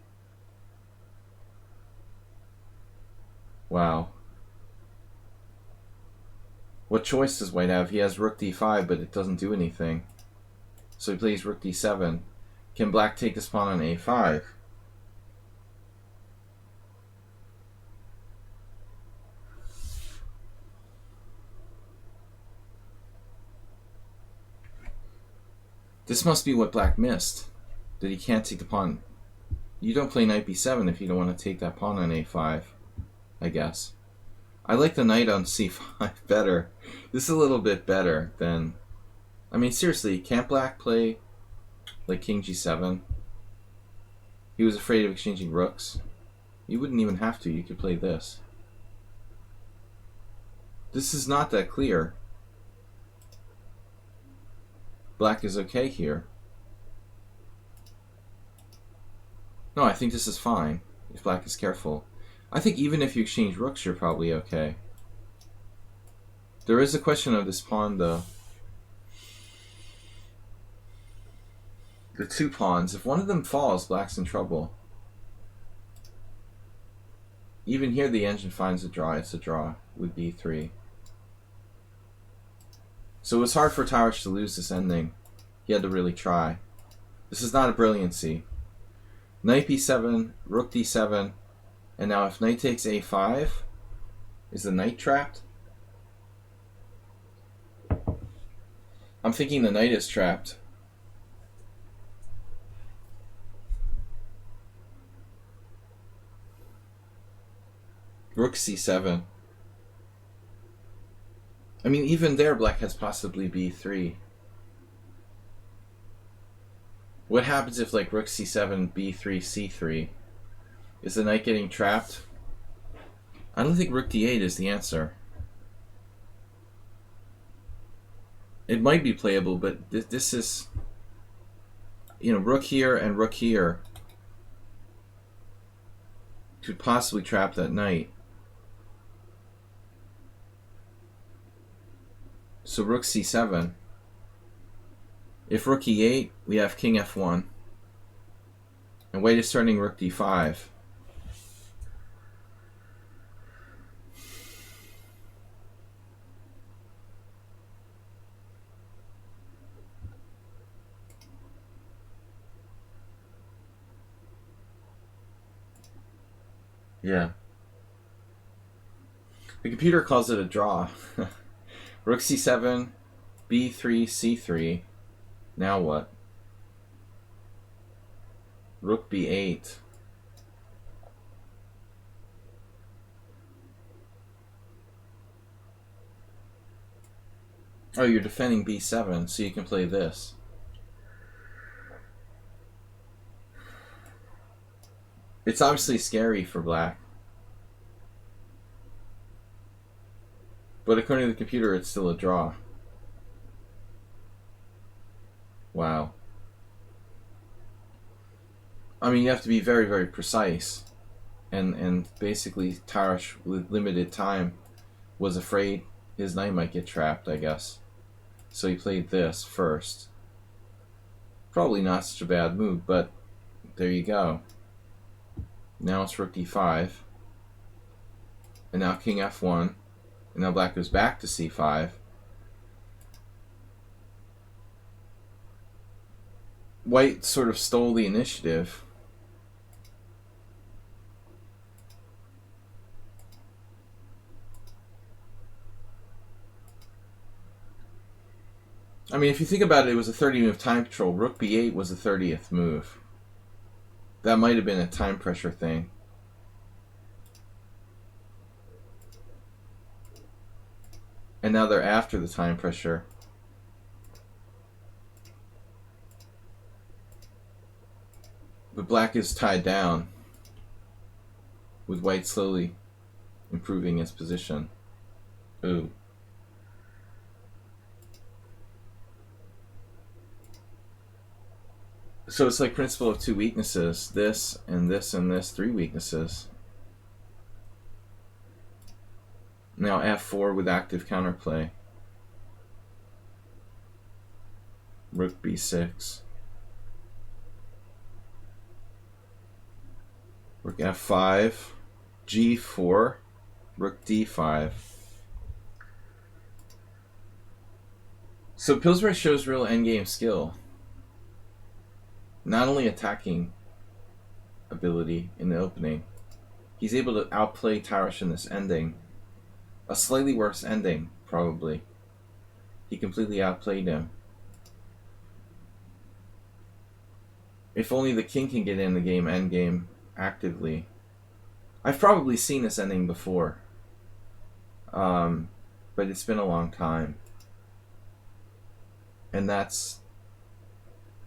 Wow. What choice does white have? He has rook d5, but it doesn't do anything. So he plays rook d7. Can black take this pawn on a5? This must be what black missed. That he can't take the pawn. You don't play knight b7 if you don't want to take that pawn on a5, I guess. I like the knight on c5 better. This is a little bit better than... I mean, seriously, can't black play like king g7? He was afraid of exchanging rooks. You wouldn't even have to. You could play this. This is not that clear. Black is okay here. No, I think this is fine, if black is careful. I think even if you exchange rooks, you're probably okay. There is a question of this pawn, though. The two pawns, if one of them falls, black's in trouble. Even here, the engine finds a draw. It's a draw with b3. So it was hard for Towers to lose this ending. He had to really try. This is not a brilliancy. Knight b7, rook d7, and now if knight takes a5, is the knight trapped? I'm thinking the knight is trapped. Rook c7. I mean, even there, black has possibly b3. What happens if, like, rook c7, b3, c3? Is the knight getting trapped? I don't think rook d8 is the answer. It might be playable, but this is... You know, rook here and rook here could possibly trap that knight. So rook c7. If rook e8, we have king f1. And white is starting rook d5. Yeah. The computer calls it a draw. Rook c7, b3, c3. Now what? Rook b8. Oh, you're defending b7, so you can play this. It's obviously scary for black. But according to the computer, it's still a draw. Wow. I mean, you have to be very, very precise. And basically, Tarash, with limited time, was afraid his knight might get trapped, I guess. So he played this first. Probably not such a bad move, but there you go. Now it's rook d5. And now king f1. And now black goes back to c5. White sort of stole the initiative. I mean, if you think about it, it was a 30-move time control. Rook b8 was the 30th move. That might have been a time pressure thing. And now they're after the time pressure. But black is tied down, with white slowly improving his position. Ooh. So it's like principle of two weaknesses. This and this and this, three weaknesses. Now f4 with active counterplay. Rook b6. Rook f5. g4. Rook d5. So Pillsbury shows real endgame skill. Not only attacking ability in the opening, he's able to outplay Tarish in this ending. A slightly worse ending, probably. He completely outplayed him. If only the king can get in the game endgame actively. I've probably seen this ending before. But it's been a long time. And that's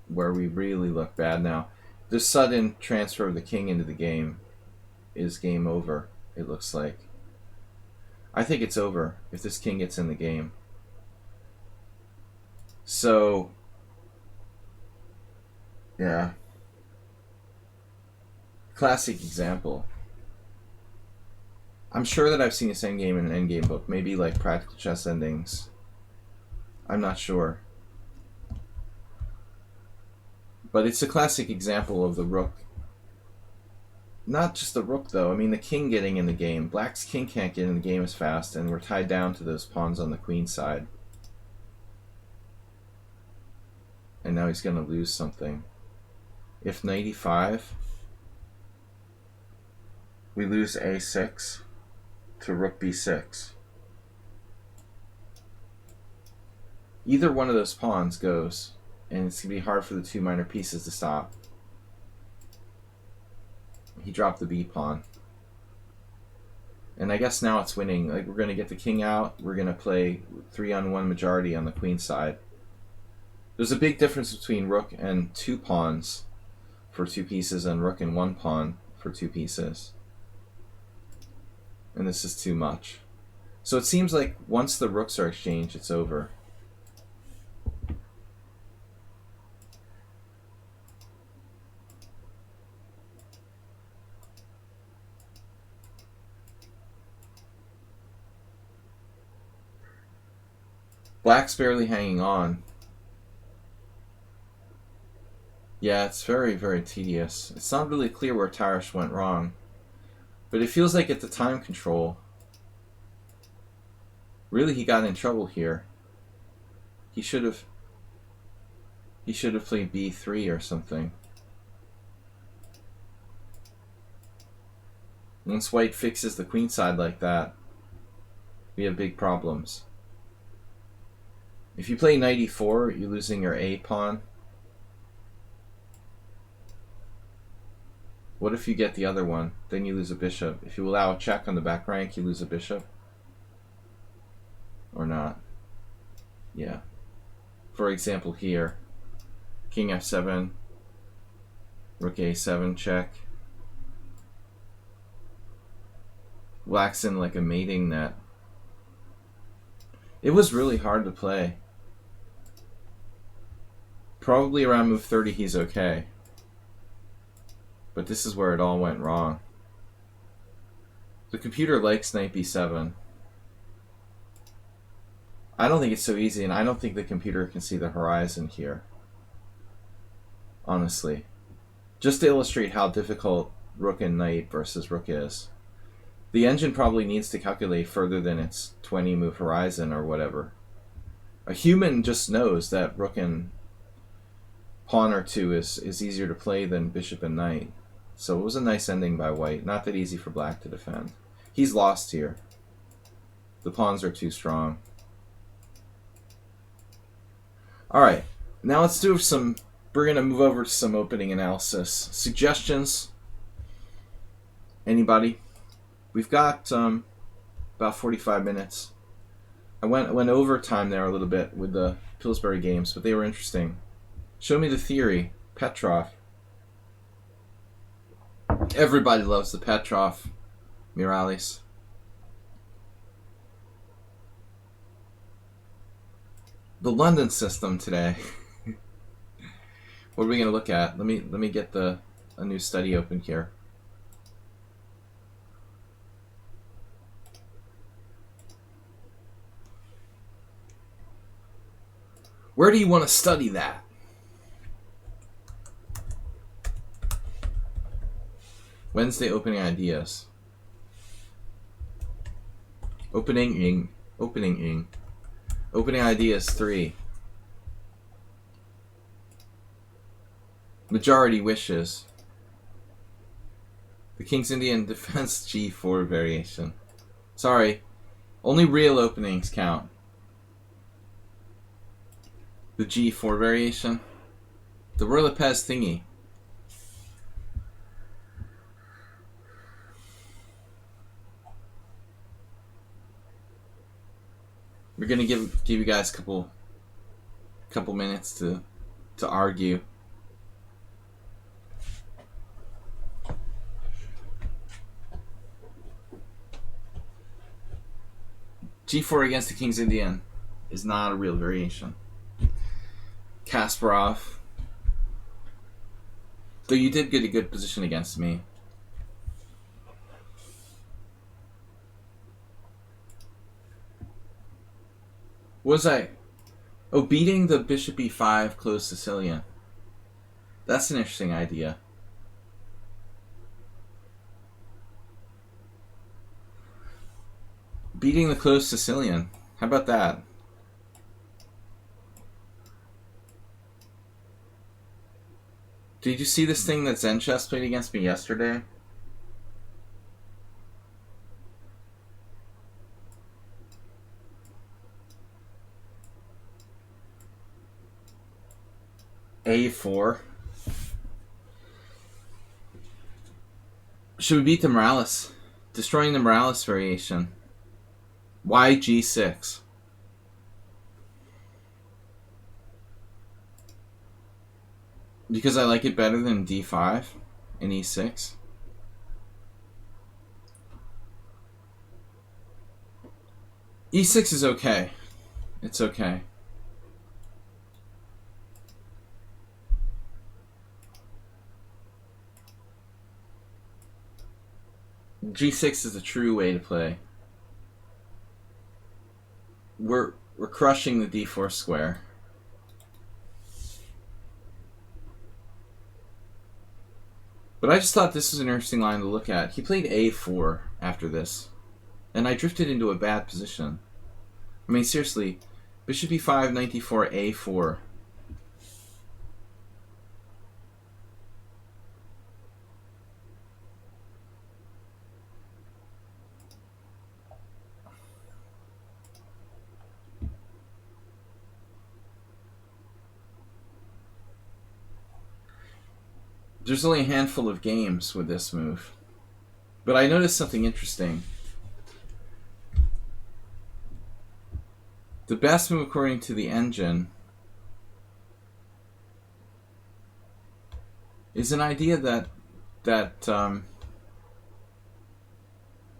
where we really look bad now. The sudden transfer of the king into the game is game over, it looks like. I think it's over if this king gets in the game. So, yeah. Classic example. I'm sure that I've seen this endgame in an endgame book. Maybe like Practical Chess Endings. I'm not sure. But it's a classic example of the rook. Not just the rook, though. I mean, the king getting in the game. Black's king can't get in the game as fast, and we're tied down to those pawns on the queen side. And now he's going to lose something. If knight e5, we lose a6 to rook b6. Either one of those pawns goes, and it's going to be hard for the two minor pieces to stop. He dropped the b pawn. And I guess now it's winning. Like, we're going to get the king out. We're going to play 3-on-1 majority on the queen side. There's a big difference between rook and two pawns for two pieces and rook and one pawn for two pieces. And this is too much. So it seems like once the rooks are exchanged, it's over. Black's barely hanging on. Yeah, it's very, very tedious. It's not really clear where Tarish went wrong. But it feels like at the time control, really he got in trouble here. He should have played b3 or something. Once white fixes the queen side like that, we have big problems. If you play knight e4, you're losing your a pawn. What if you get the other one? Then you lose a bishop. If you allow a check on the back rank, you lose a bishop. Or not. Yeah. For example here, king f7, rook a7 check. Black's in like a mating net. It was really hard to play. Probably around move 30 he's okay. But this is where it all went wrong. The computer likes knight b7. I don't think it's so easy, and I don't think the computer can see the horizon here. Honestly. Just to illustrate how difficult rook and knight versus rook is. The engine probably needs to calculate further than its 20 move horizon or whatever. A human just knows that rook and pawn or two is easier to play than bishop and knight. So it was a nice ending by white. Not that easy for black to defend. He's lost here. The pawns are too strong. Alright, now let's do some... We're going to move over to some opening analysis. Suggestions? Anybody? We've got about 45 minutes. I went over time there a little bit with the Pillsbury games, but they were interesting. Show me the theory. Petrov. Everybody loves the Petrov. Murales. The London system today. What are we gonna look at? Let me get a new study open here. Where do you want to study that? Wednesday opening ideas. Opening ideas 3. Majority wishes. The King's Indian defense G4 variation. Sorry, only real openings count. The G4 variation. The Royal Pez thingy. We're gonna give you guys a couple minutes to argue. G4 against the King's Indian is not a real variation. Kasparov. Though you did get a good position against me. Was I? Oh, beating the Bishop E5 closed Sicilian. That's an interesting idea. Beating the closed Sicilian. How about that? Did you see this thing that Zen Chess played against me yesterday? A4. Should we beat the Morales? Destroying the Morales variation. Why G6? Because I like it better than D5 and E6. E6 is okay. It's okay. G6 is a true way to play. We're crushing the D4 square. But I just thought this was an interesting line to look at. He played A4 after this, and I drifted into a bad position. I mean, seriously, Bishop E5, Knight D4, A4. There's only a handful of games with this move. But I noticed something interesting. The best move according to the engine is an idea that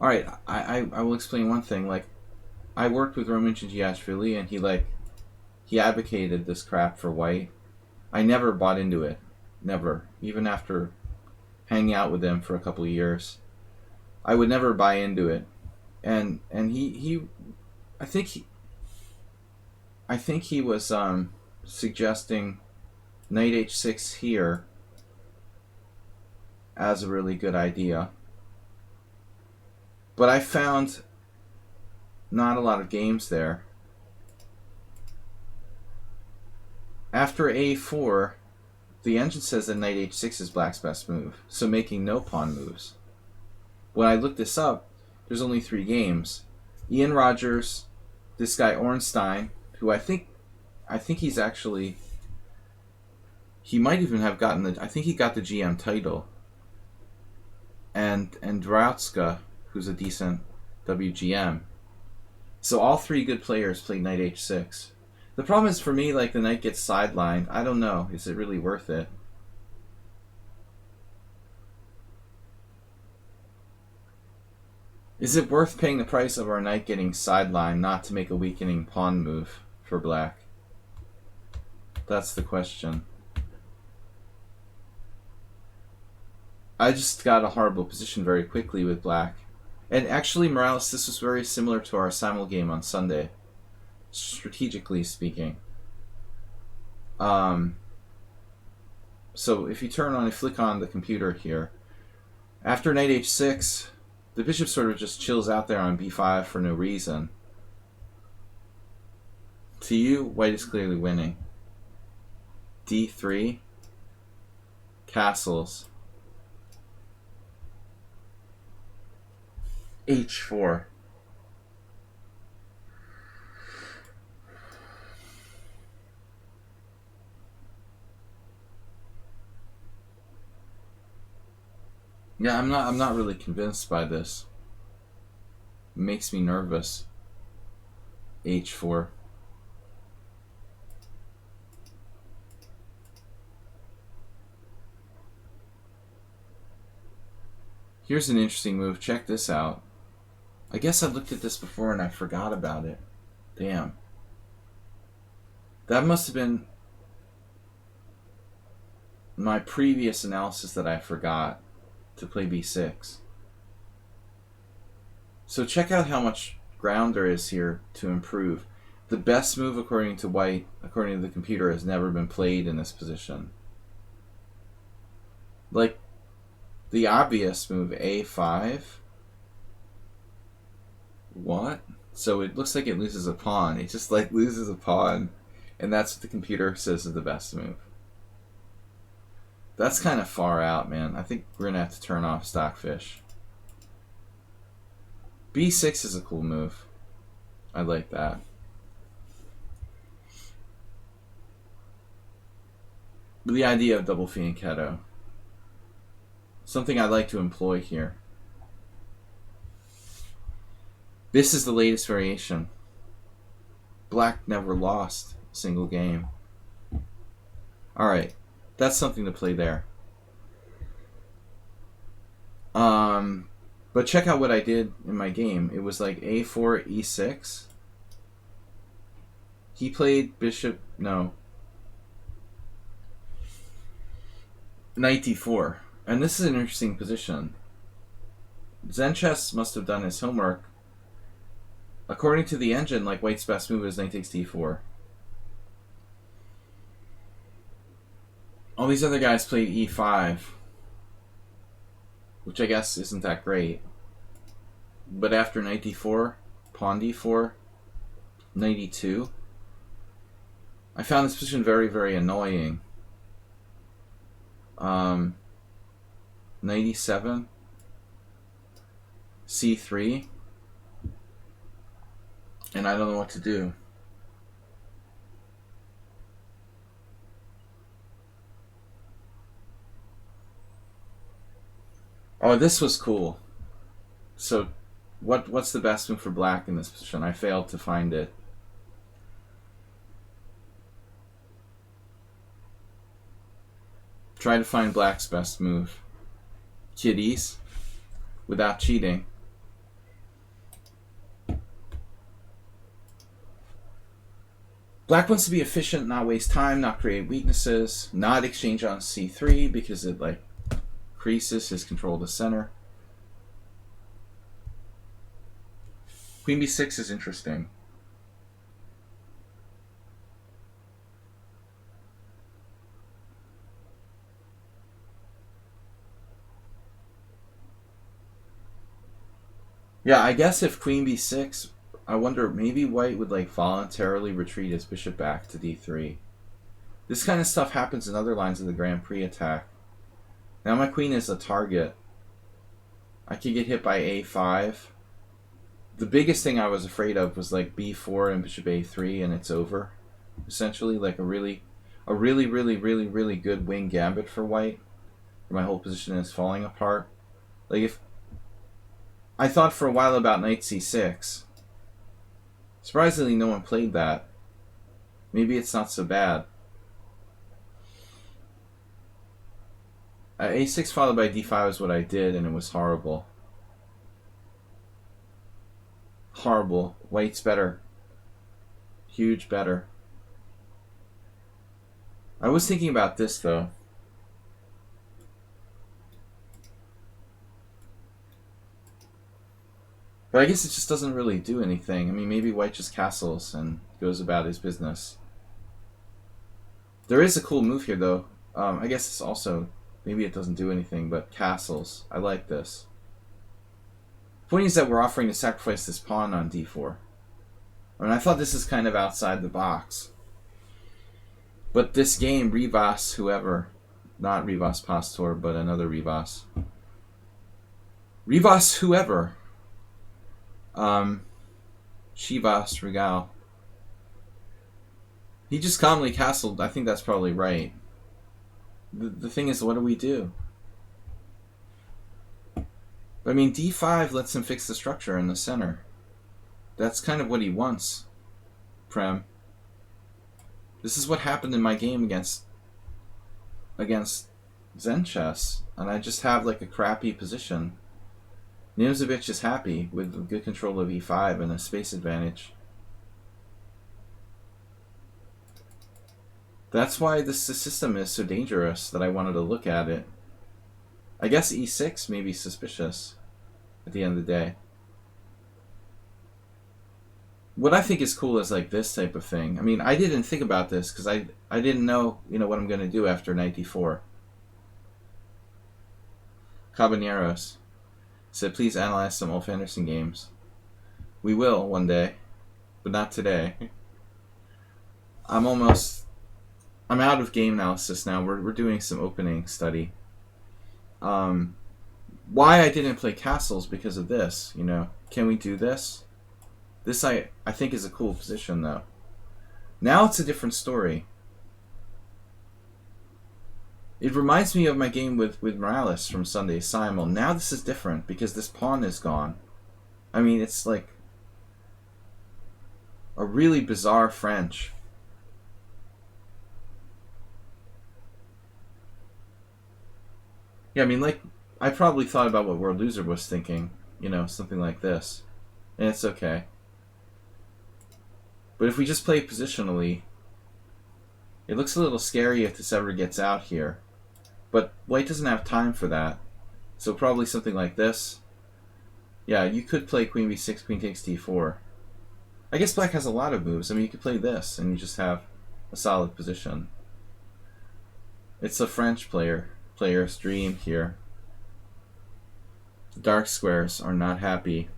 alright, I will explain one thing. Like, I worked with Roman Gigiashvili, and he advocated this crap for white. I never bought into it. Never. Even after hanging out with him for a couple of years, I would never buy into it. And he I think he was suggesting Knight H6 here as a really good idea. But I found not a lot of games there. After A4, the engine says that Knight H6 is black's best move, so making no pawn moves. When I looked this up, there's only 3 games. Ian Rogers, this guy Ornstein, who I think he's actually, he might even have gotten I think he got the GM title. And Drautska, who's a decent WGM. So all 3 good players played Knight H6. The problem is, for me, like, the knight gets sidelined. I don't know. Is it really worth it? Is it worth paying the price of our knight getting sidelined not to make a weakening pawn move for black? That's the question. I just got a horrible position very quickly with black. And actually, Morales, this was very similar to our simul game on Sunday, strategically speaking. So if you flick on the computer here, after knight h6, the bishop sort of just chills out there on b5 for no reason. To you, white is clearly winning. d3, castles, h4. Yeah, I'm not really convinced by this. It makes me nervous. h4. Here's an interesting move. Check this out. I guess I looked at this before and I forgot about it. Damn. That must have been my previous analysis that I forgot to play b6. So check out how much ground there is here to improve. The best move according to white, according to the computer, has never been played in this position. Like, the obvious move, a5. What? So it looks like it loses a pawn. It just like loses a pawn. And that's what the computer says is the best move. That's kind of far out, man. I think we're going to have to turn off Stockfish. b6 is a cool move. I like that. But the idea of double fianchetto. Something I like to employ here. This is the latest variation. Black never lost a single game. Alright, that's something to play there. But check out what I did in my game. It was like a4, e6. He played bishop, no. Knight d4. And this is an interesting position. Zen Chess must have done his homework. According to the engine, like white's best move is knight takes d4. All these other guys played e5, which I guess isn't that great. But after knight d4, pawn d4, knight e2, I found this position very, very annoying. Knight e7, c3, and I don't know what to do. Oh, this was cool. So, what's the best move for black in this position? I failed to find it. Try to find black's best move. Kiddies, without cheating. Black wants to be efficient, not waste time, not create weaknesses, not exchange on c3 because it like increases his control of the center. Queen b6 is interesting. Yeah, I guess if queen b6, I wonder maybe white would like voluntarily retreat his bishop back to d3. This kind of stuff happens in other lines of the Grand Prix attack. Now my queen is a target. I could get hit by a5. The biggest thing I was afraid of was like b4 and bishop a3 and it's over. Essentially like a really good wing gambit for white. My whole position is falling apart. Like if I thought for a while about knight c6. Surprisingly no one played that. Maybe it's not so bad. A6 followed by d5 is what I did, and it was horrible. Horrible. White's better. Huge better. I was thinking about this, though. But I guess it just doesn't really do anything. I mean, maybe white just castles and goes about his business. There is a cool move here, though. I guess it's also... Maybe it doesn't do anything, but castles. I like this. The point is that we're offering to sacrifice this pawn on d4. I mean, I thought this is kind of outside the box. But this game, Rivas, whoever... Not Rivas Pastor, but another Rivas. Rivas, whoever... Shivas Regal. He just calmly castled. I think that's probably right. The thing is, what do we do? I mean, d5 lets him fix the structure in the center. That's kind of what he wants, Prem. This is what happened in my game against Zen Chess, and I just have like a crappy position. Nimzovich is happy with good control of e5 and a space advantage. That's why this system is so dangerous that I wanted to look at it. I guess e6 may be suspicious at the end of the day. What I think is cool is like this type of thing. I mean, I didn't think about this because I didn't know, what I'm going to do after knight d4. Cabaneros said, please analyze some Ulf Anderson games. We will one day, but not today. I'm out of game analysis now. We're doing some opening study. Why I didn't play castles because of this, Can we do this? This I think is a cool position though. Now it's a different story. It reminds me of my game with Morales from Sunday Simul. Now this is different because this pawn is gone. I mean, it's like a really bizarre French. Yeah, I mean, like, I probably thought about what World Loser was thinking, something like this. And it's okay. But if we just play positionally, it looks a little scary if this ever gets out here. But white doesn't have time for that. So probably something like this. Yeah, you could play queen b6, queen takes d4. I guess black has a lot of moves. I mean, you could play this and you just have a solid position. It's a French player's dream here. The dark squares are not happy.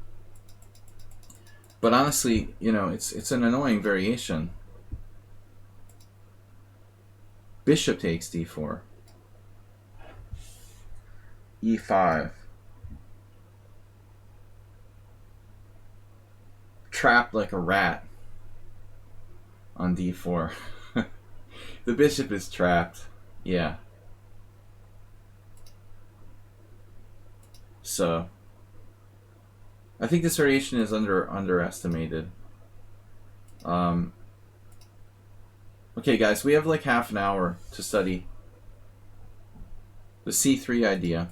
But honestly, it's an annoying variation. Bishop takes d4. e5. Trapped like a rat on d4. The bishop is trapped. Yeah. So I think this variation is underestimated. Okay, guys, we have like half an hour to study the c3 idea.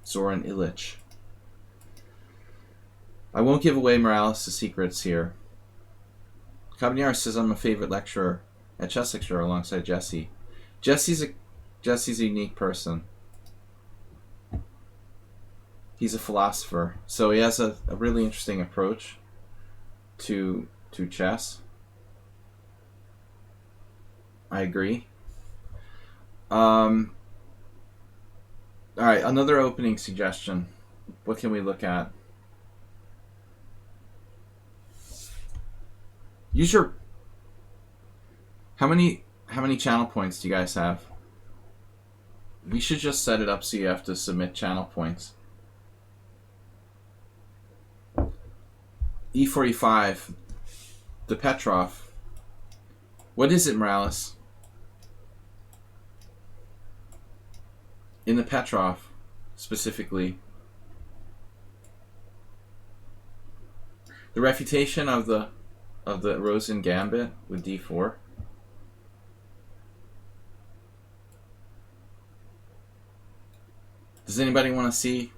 Zoran Illich. I won't give away Morales' secrets here. Cabanero says I'm a favorite lecturer at Chess Lecture alongside Jesse. Jesse's a unique person. He's a philosopher, so he has a really interesting approach to chess. I agree. All right, another opening suggestion. What can we look at? Use your... How many channel points do you guys have? We should just set it up so you have to submit channel points. e4, e5. The Petrov. What is it, Morales? In the Petrov, specifically. The refutation of the Rosen Gambit with d4. Does anybody want to see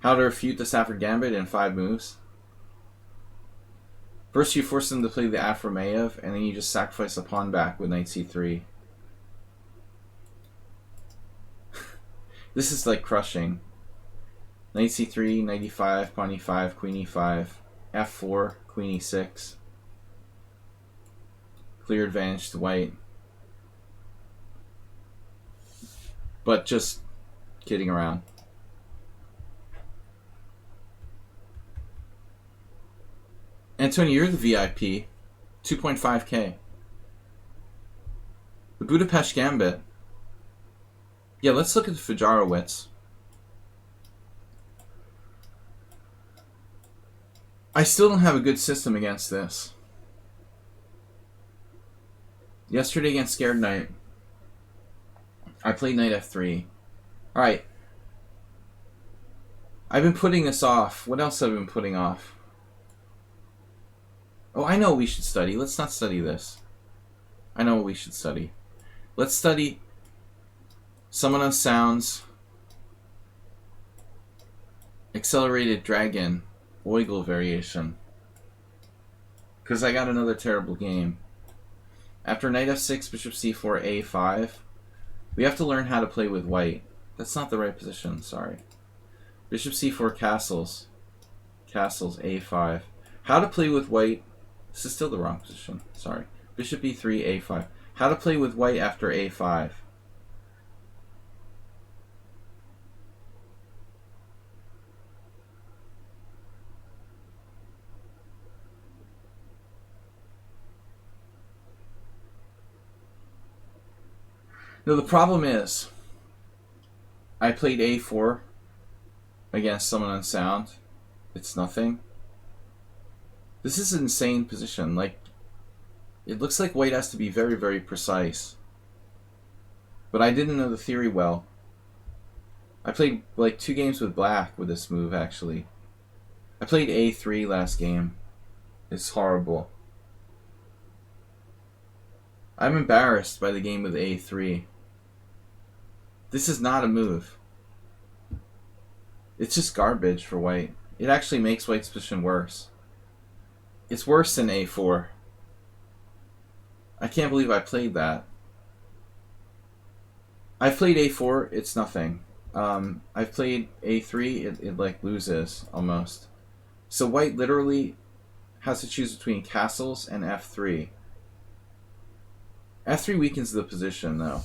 how to refute the Stafford Gambit in 5 moves? First, you force them to play the Afromeyev, and then you just sacrifice a pawn back with knight c3. This is like crushing. Knight c3, knight e5, pawn e5, queen e5, f4, queen e6. Clear advantage to white. But just kidding around. Antonio, you're the VIP. 2.5K. The Budapest Gambit. Yeah, let's look at the Fajarowicz. I still don't have a good system against this. Yesterday against Scared Knight, I played knight f3. Alright. I've been putting this off. What else have I been putting off? Oh, I know what we should study. Let's not study this. I know what we should study. Let's study Summon of Sounds, Accelerated Dragon, Oigle variation. Because I got another terrible game. After knight f6, bishop c4, a5, we have to learn how to play with white. That's not the right position, sorry. Bishop c4, castles. Castles, a5. How to play with white. This is still the wrong position, sorry. Bishop e3, a5. How to play with white after a5. No, the problem is, I played a4 against someone unsound. It's nothing. This is an insane position. Like, it looks like white has to be very, very precise. But I didn't know the theory well. I played like 2 games with black with this move, actually. I played a3 last game. It's horrible. I'm embarrassed by the game with a3. This is not a move. It's just garbage for white. It actually makes white's position worse. It's worse than a4. I can't believe I played that. I played a4, it's nothing. I've played a3, it like loses almost. So white literally has to choose between castles and f3. f3 weakens the position though.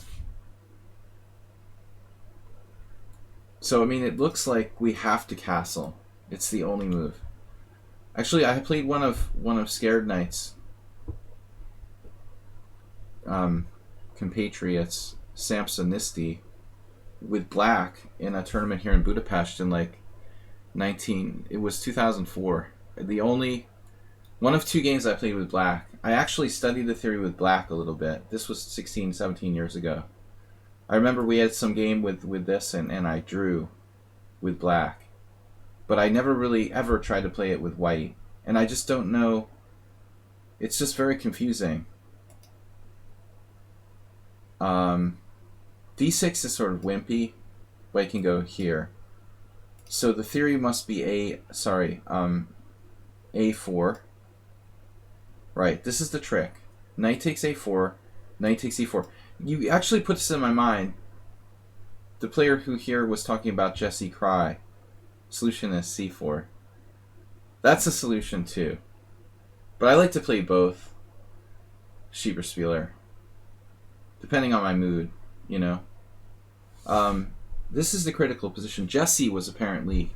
So I mean, it looks like we have to castle. It's the only move. Actually, I played one of Scared Knight's compatriots, Samsonisti, with black in a tournament here in Budapest in like it was 2004. One of 2 games I played with black. I actually studied the theory with black a little bit. This was 16, 17 years ago. I remember we had some game with this and I drew with black. But I never really ever tried to play it with white. And I just don't know. It's just very confusing. D6 is sort of wimpy. White can go here. So the theory must be a4. Right, this is the trick. Knight takes a4, knight takes e4. You actually put this in my mind. The player who here was talking about Jesse Cry. Solution is c4. That's a solution too. But I like to play both. Schieberspieler. Depending on my mood, you know. This is the critical position. Jesse was apparently,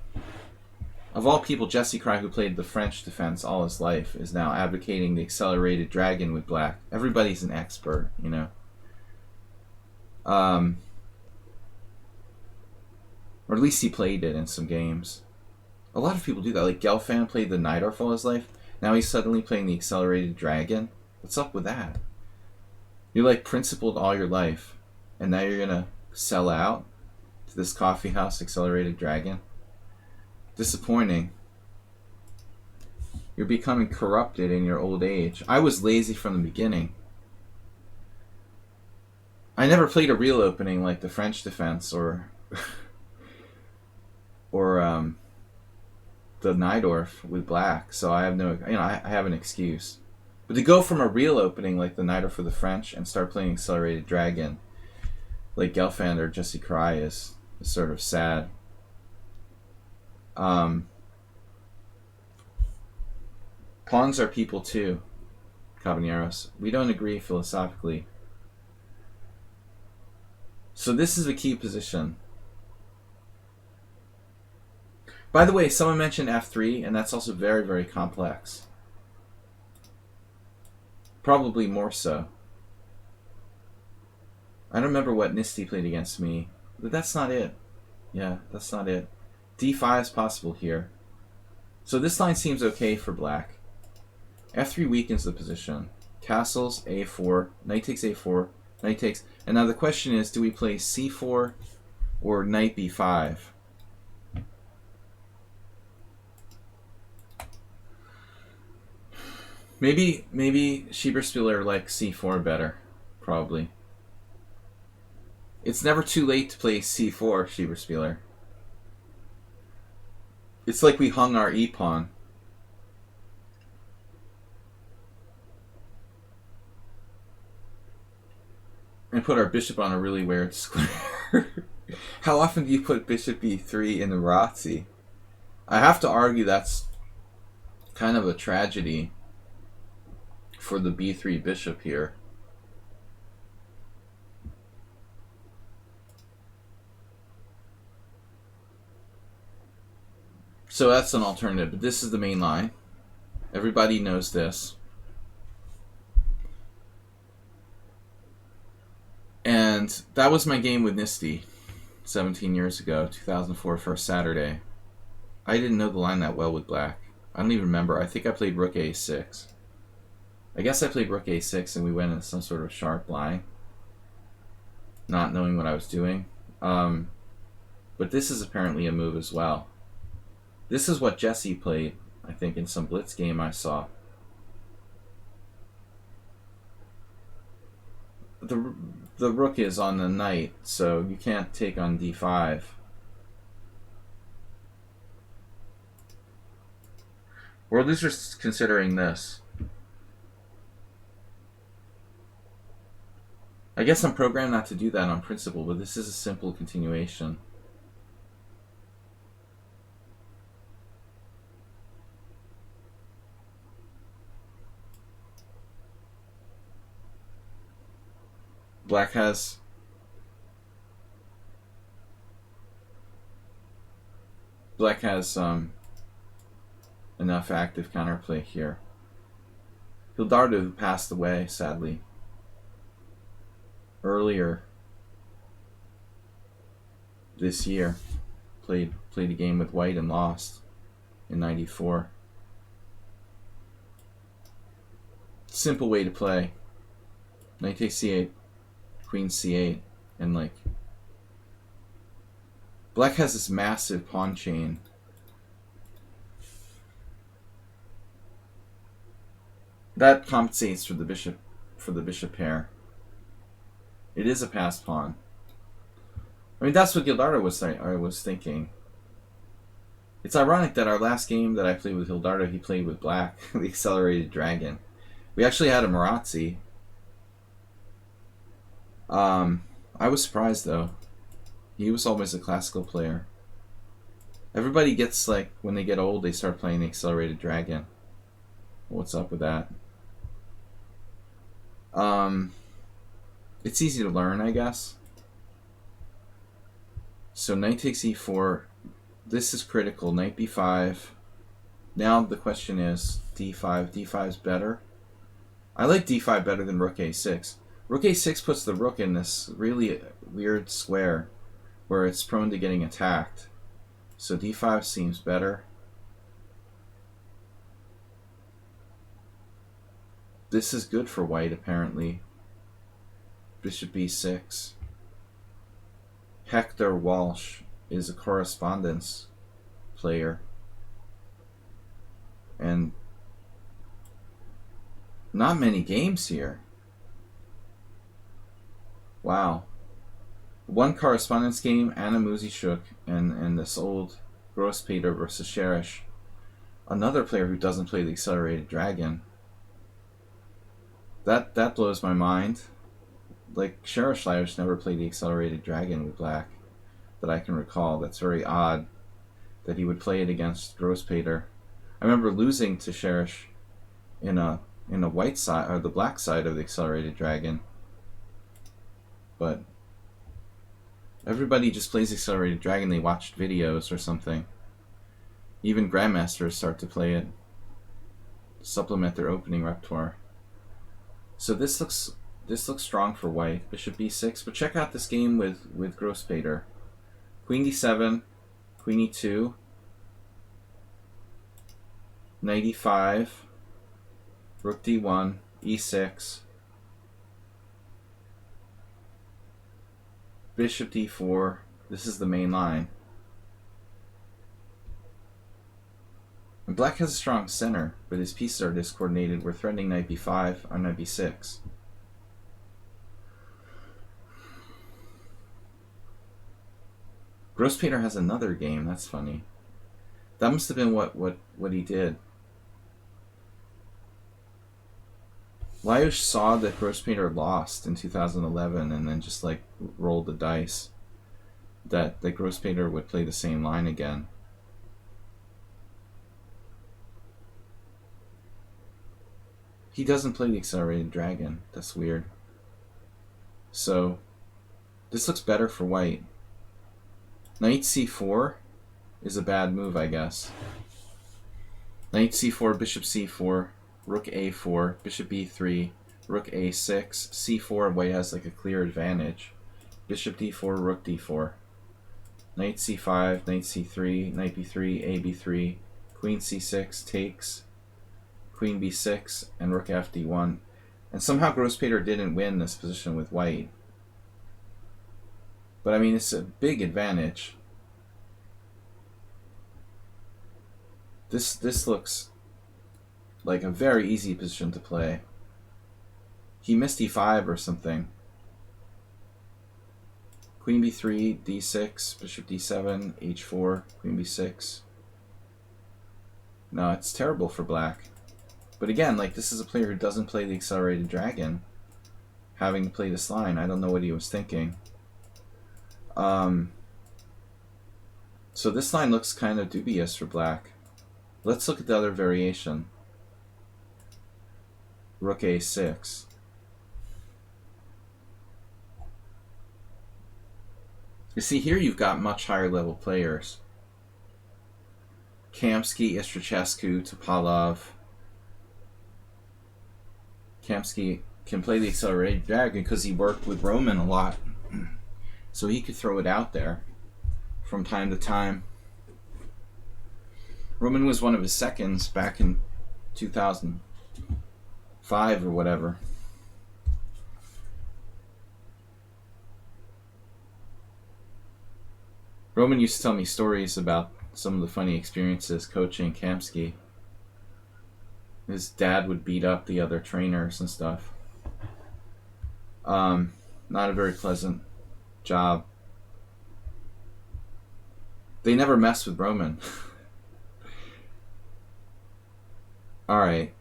of all people, Jesse Cry, who played the French defense all his life, is now advocating the Accelerated Dragon with black. Everybody's an expert, you know. Or at least he played it in some games. A lot of people do that. Like Gelfand played the Najdorf all his life. Now he's suddenly playing the Accelerated Dragon. What's up with that? You're like principled all your life, and now you're gonna sell out to this coffee house Accelerated Dragon? Disappointing. You're becoming corrupted in your old age. I was lazy from the beginning. I never played a real opening like the French defense or the Najdorf with black, so I have no, I have an excuse. But to go from a real opening like the Najdorf for the French and start playing Accelerated Dragon like Gelfand or Jesse Cry is sort of sad. Um, Pawns are people too, Caballeros. We don't agree philosophically. So this is a key position. By the way, someone mentioned f3, and that's also very, very complex. Probably more so. I don't remember what Nisty played against me, but that's not it. Yeah, that's not it. d5 is possible here. So this line seems okay for black. f3 weakens the position. Castles, a4, knight takes a4, knight takes... And now the question is, do we play c4 or knight b5? Maybe Schieberspieler likes c4 better, probably. It's never too late to play c4, Schieberspieler. It's like we hung our e-pawn. And put our bishop on a really weird square. How often do you put bishop e3 in the Razzi? I have to argue that's kind of a tragedy for the b3 bishop here. So that's an alternative, but this is the main line. Everybody knows this. And that was my game with Nisty 17 years ago, 2004, first Saturday. I didn't know the line that well with black. I don't even remember. I think I played rook a6. I guess I played rook a6 and we went into some sort of sharp line, not knowing what I was doing. But this is apparently a move as well. This is what Jesse played, I think, in some blitz game I saw. The rook is on the knight, so you can't take on d5. Or at least just considering this. I guess I'm programmed not to do that on principle, but this is a simple continuation. Black has enough active counterplay here. Hildardo, who passed away sadly earlier this year, played a game with white and lost in '94. Simple way to play. Knight takes c8, queen c8, and like black has this massive pawn chain. That compensates for the bishop pair. It is a passed pawn. I mean, that's what Gildardo was thinking. It's ironic that our last game that I played with Gildardo, he played with black, the Accelerated Dragon. We actually had a Marazzi. I was surprised though. He was always a classical player. Everybody gets, like, when they get old, they start playing the Accelerated Dragon. What's up with that? It's easy to learn, I guess. So knight takes e4. This is critical. Knight b5. Now the question is d5. d5 is better. I like d5 better than rook a6. Rook a6 puts the rook in this really weird square where it's prone to getting attacked. So d5 seems better. This is good for white, apparently. Bishop b6. Hector Walsh is a correspondence player. And not many games here. Wow. One correspondence game, Anna Muzishuk, and this old Grosspeter versus Sherish. Another player who doesn't play the Accelerated Dragon. That blows my mind. Like, Sherish never played the Accelerated Dragon with black that I can recall. That's very odd. that he would play it against Grosspeter. I remember losing to Cherish in a white side or the black side of the Accelerated Dragon. But everybody just plays Accelerated Dragon. They watched videos or something. Even grandmasters start to play it, supplement their opening repertoire. So this looks strong for white. Bishop b6. But check out this game with Grosspeter. Queen d7, Queen e2, Knight e5, Rook d1, e6, Bishop d4. This is the main line. And black has a strong center, but his pieces are discoordinated. We're threatening knight b5 on knight b6. Grosspeter has another game. That's funny. That must have been what he did. Lajos saw that Grosspeter lost in 2011 and then just like rolled the dice that Grosspeter would play the same line again. He doesn't play the Accelerated Dragon. That's weird. So this looks better for white. Knight c4 is a bad move, I guess. Knight c4, bishop c4, rook a4, bishop b3, rook a6, c4, white has like a clear advantage. Bishop d4, rook d4. Knight c5, knight c3, knight b3, a b3, queen c6 takes, queen b6, and rook f d1. And somehow Grosspeter didn't win this position with white. But I mean, it's a big advantage. This looks like a very easy position to play. He missed e5 or something. Queen b3, d6, bishop d7, h4, queen b6. No, it's terrible for black. But again, like, this is a player who doesn't play the Accelerated Dragon, having to play this line. I don't know what he was thinking. So this line looks kind of dubious for black. Let's look at the other variation. Rook a6. You see, here you've got much higher level players. Kamsky, Istrichescu, Topalov. Kamsky can play the Accelerated Dragon because he worked with Roman a lot. So he could throw it out there from time to time. Roman was one of his seconds back in 2005 or whatever. Roman used to tell me stories about some of the funny experiences coaching Kamsky. His dad would beat up the other trainers and stuff. Not a very pleasant job. They never messed with Roman. Alright.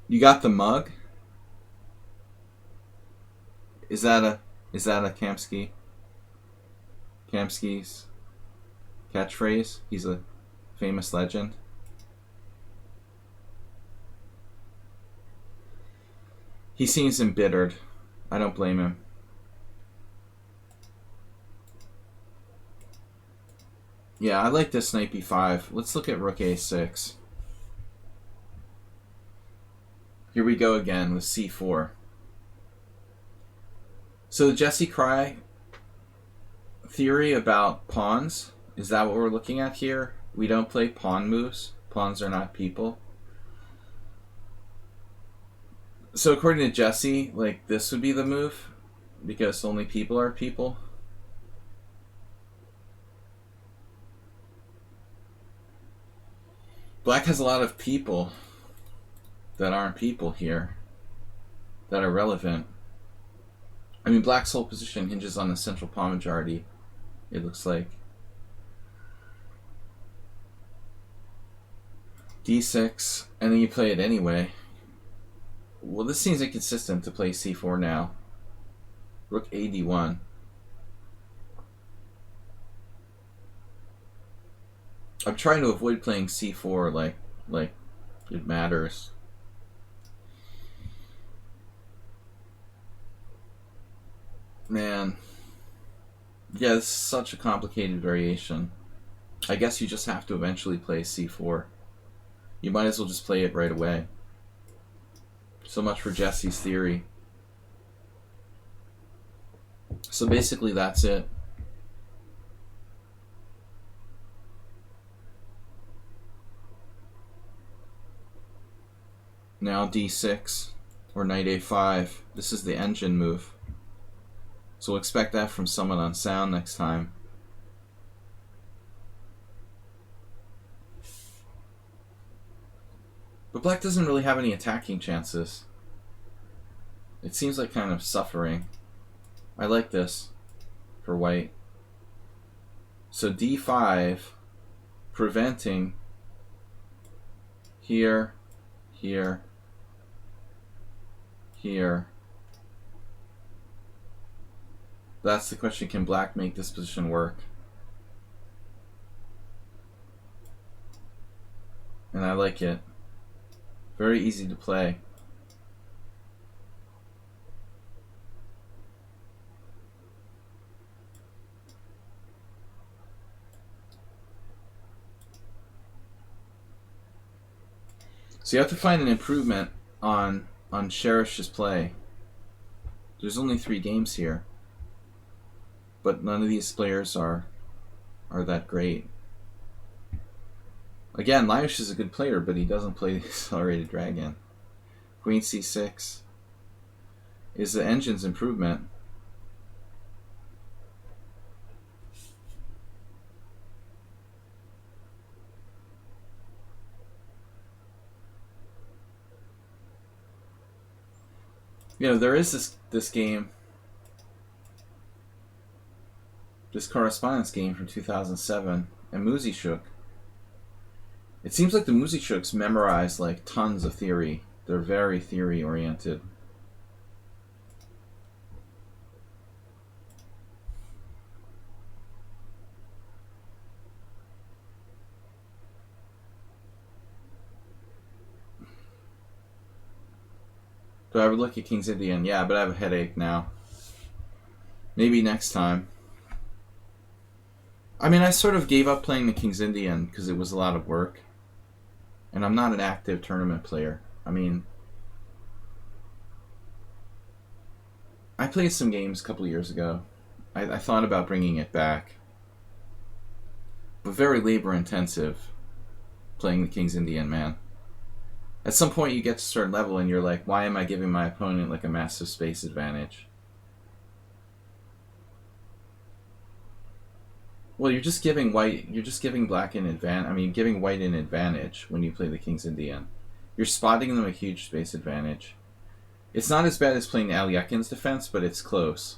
You got the mug? Is that a Kamsky? Kamsky's catchphrase? He's a famous legend. He seems embittered. I don't blame him. Yeah, I like this knight b5. Let's look at rook a6. Here we go again with c4. So the Jesse Cry theory about pawns, is that what we're looking at here? We don't play pawn moves. Pawns are not people. So according to Jesse, like, this would be the move because only people are people. Black has a lot of people that aren't people here that are relevant. I mean, black's whole position hinges on the central pawn majority, it looks like. d6, and then you play it anyway. Well, this seems inconsistent to play c4 now. Rook a d1. I'm trying to avoid playing c4 like it matters. Man. Yeah, this is such a complicated variation. I guess you just have to eventually play c4. You might as well just play it right away. So much for Jesse's theory. So basically that's it. Now d6 or knight a5. This is the engine move. So we'll expect that from someone on sound next time. But black doesn't really have any attacking chances. It seems like kind of suffering. I like this for white. So d5, preventing here, here, here. That's the question, can black make this position work? And I like it. Very easy to play. So you have to find an improvement on Cherish's play. There's only 3 games here, but none of these players are that great. Again, Lichess is a good player, but he doesn't play the Accelerated Dragon. Queen c6 is the engine's improvement. You know, there is this game, this correspondence game from 2007, and Musishuk. It seems like the Musishuks memorize like tons of theory. They're very theory oriented. Do I ever look at King's Indian? Yeah, but I have a headache now. Maybe next time. I mean, I sort of gave up playing the King's Indian because it was a lot of work. And I'm not an active tournament player. I mean, I played some games a couple years ago. I thought about bringing it back. But very labor intensive playing the King's Indian, man. At some point you get to a certain level and you're like, why am I giving my opponent like a massive space advantage? Well, you're just giving black an advantage. I mean, giving white an advantage when you play the King's Indian. You're spotting them a huge space advantage. It's not as bad as playing Aliekin's defense, but it's close.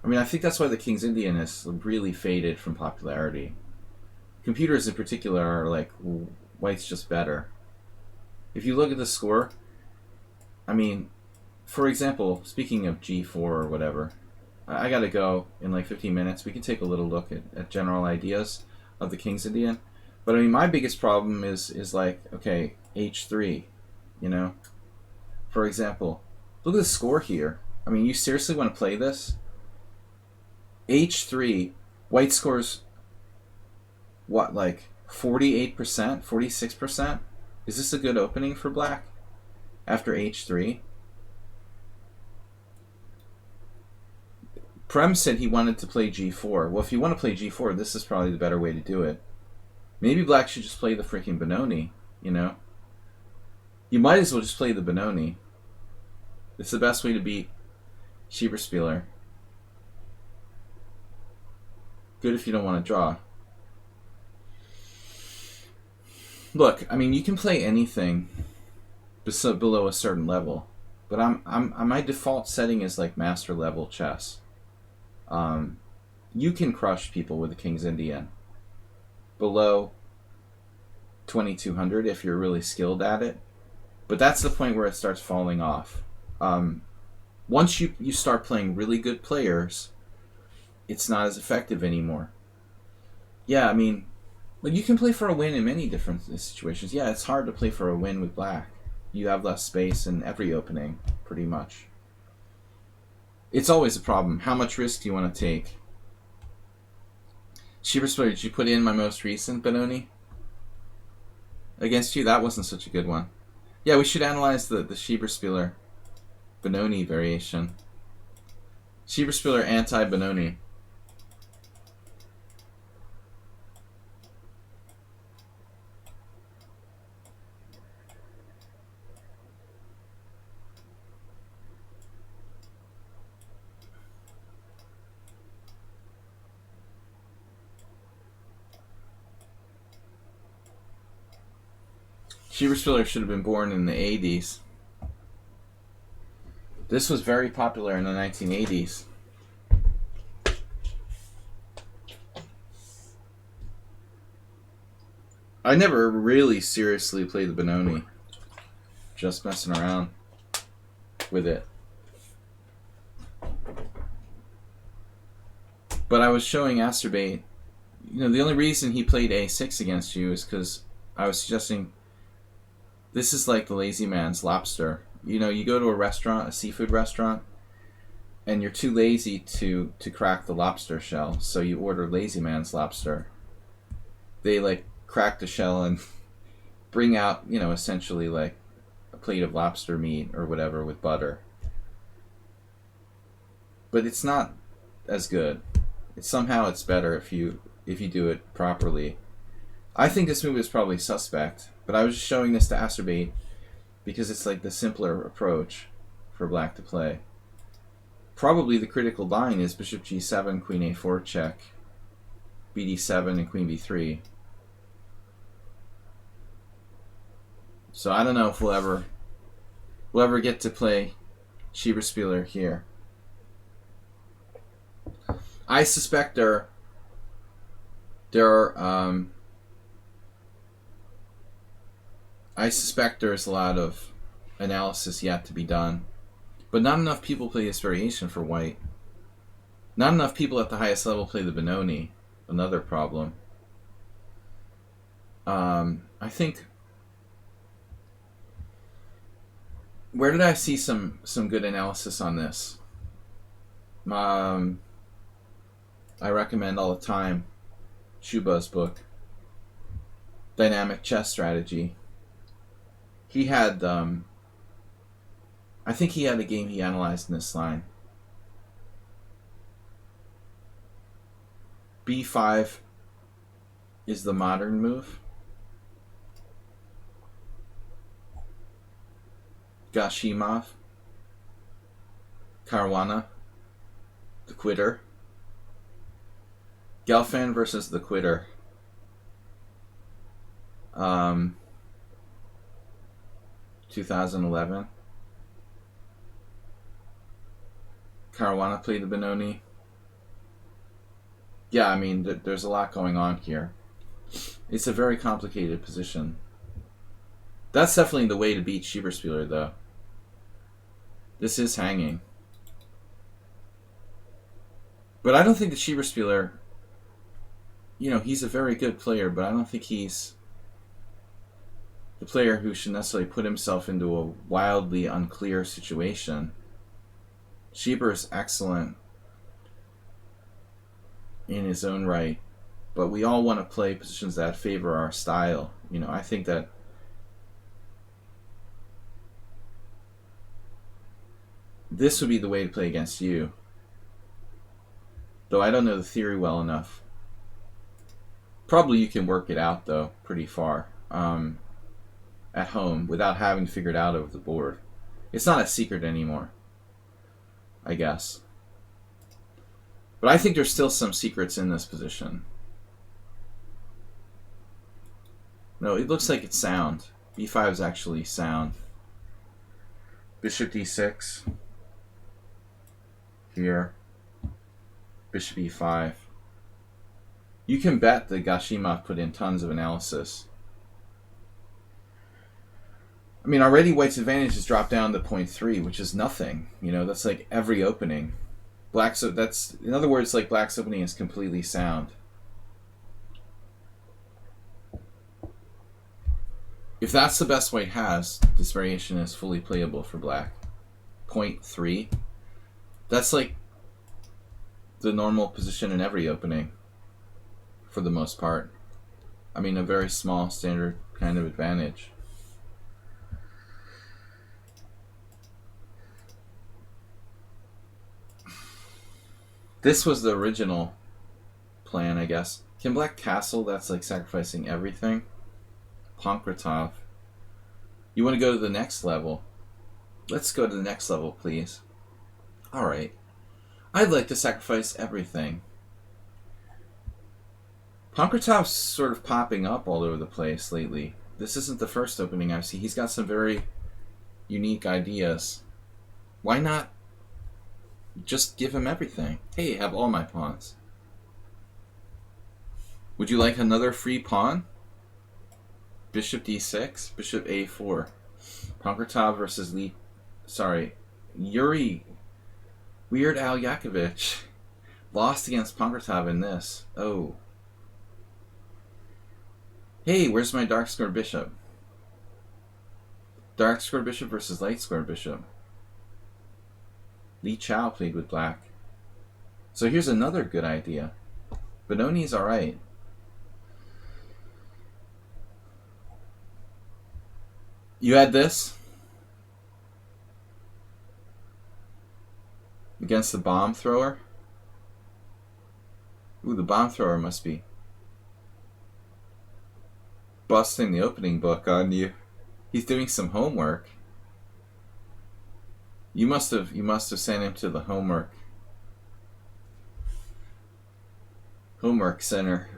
I mean, I think that's why the King's Indian has really faded from popularity. Computers in particular are like, white's just better. If you look at the score, I mean, for example, speaking of g4 or whatever, I gotta go in like 15 minutes. We can take a little look at general ideas of the King's Indian. But I mean, my biggest problem is like, okay, h3, you know? For example, look at the score here. I mean, you seriously want to play this? h3, white scores, what, like 48%, 46%? Is this a good opening for black after h3? Prem said he wanted to play g4. Well, if you want to play g4, this is probably the better way to do it. Maybe black should just play the freaking Benoni, you know? You might as well just play the Benoni. It's the best way to beat Schieberspieler. Good if you don't want to draw. Look, I mean, you can play anything below a certain level, but my default setting is like master level chess. You can crush people with the King's Indian below 2200 if you're really skilled at it, but that's the point where it starts falling off. Once you start playing really good players, it's not as effective anymore. Yeah, I mean, But you can play for a win in many different situations. Yeah, it's hard to play for a win with black. You have less space in every opening, pretty much. It's always a problem. How much risk do you want to take? Schieberspieler, did you put in my most recent Benoni? Against you? That wasn't such a good one. Yeah, we should analyze the Schieberspieler Benoni variation. Schieberspieler anti-Benoni. Schieberspieler should have been born in the 80s. This was very popular in the 1980s. I never really seriously played the Benoni. Just messing around with it. But I was showing Asterbate, the only reason he played a6 against you is because I was suggesting this is like the lazy man's lobster. You go to a restaurant, a seafood restaurant, and you're too lazy to crack the lobster shell, so you order lazy man's lobster. They like crack the shell and bring out, essentially like a plate of lobster meat or whatever with butter. But it's not as good. Somehow it's better if you do it properly. I think this move is probably suspect, but I was just showing this to Asterbate because it's like the simpler approach for black to play. Probably the critical line is bishop g7, queen a4 check, bd7, and queen b3. So I don't know if we'll ever get to play Schieberspieler here. I suspect there's a lot of analysis yet to be done, but not enough people play this variation for white. Not enough people at the highest level play the Benoni. Another problem. I think. Where did I see some good analysis on this? I recommend all the time Shuba's book, Dynamic Chess Strategy. He had, I think he had a game he analyzed in this line. B5 is the modern move. Gashimov, Caruana, the quitter. Gelfand versus the quitter. 2011. Caruana played the Benoni. Yeah, I mean, there's a lot going on here. It's a very complicated position. That's definitely the way to beat Schieberspieler, though. This is hanging. But I don't think that Schieberspieler, he's a very good player, but I don't think he's the player who should necessarily put himself into a wildly unclear situation. Schieber is excellent in his own right, but we all want to play positions that favor our style. I think that this would be the way to play against you. Though I don't know the theory well enough. Probably you can work it out, though, pretty far at home without having to figure it out over the board. It's not a secret anymore, I guess. But I think there's still some secrets in this position. No, it looks like it's sound. B5 is actually sound. Bishop d6. Here. Bishop e5. You can bet that Gashimov put in tons of analysis. I mean, already White's advantage has dropped down to 0.3, which is nothing. That's like every opening. In other words, like Black's opening is completely sound. If that's the best white has, this variation is fully playable for black. 0.3. That's like the normal position in every opening, for the most part. I mean, a very small standard kind of advantage. This was the original plan, I guess. Can black castle? That's like sacrificing everything. Pankratov. You want to go to the next level? Let's go to the next level, please. Alright. I'd like to sacrifice everything. Pankratov's sort of popping up all over the place lately. This isn't the first opening I've seen. He's got some very unique ideas. Why not just give him everything? Hey, have all my pawns. Would you like another free pawn? Bishop d6, bishop a4. Pankratov versus Yuri Weird Al Yakovich lost against Pankratov in this. Oh. Hey, where's my dark square bishop? Dark square bishop versus light square bishop. Li Chao played with black. So here's another good idea. Benoni's alright. You had this against the bomb thrower. Ooh, the bomb thrower must be busting the opening book on you. He's doing some homework. You must have sent him to the homework center.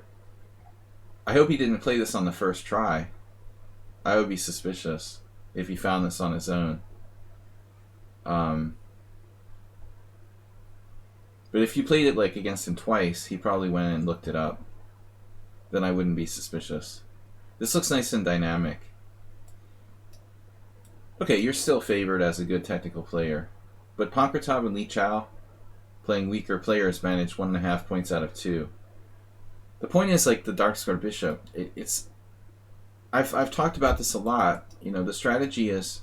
I hope he didn't play this on the first try. I would be suspicious if he found this on his own. But if you played it like against him twice, he probably went and looked it up. Then I wouldn't be suspicious. This looks nice and dynamic. Okay, you're still favored as a good technical player. But Pankratov and Li Chao, playing weaker players, managed 1.5 points out of 2. The point is, like, the dark square bishop, I've talked about this a lot. You know, the strategy is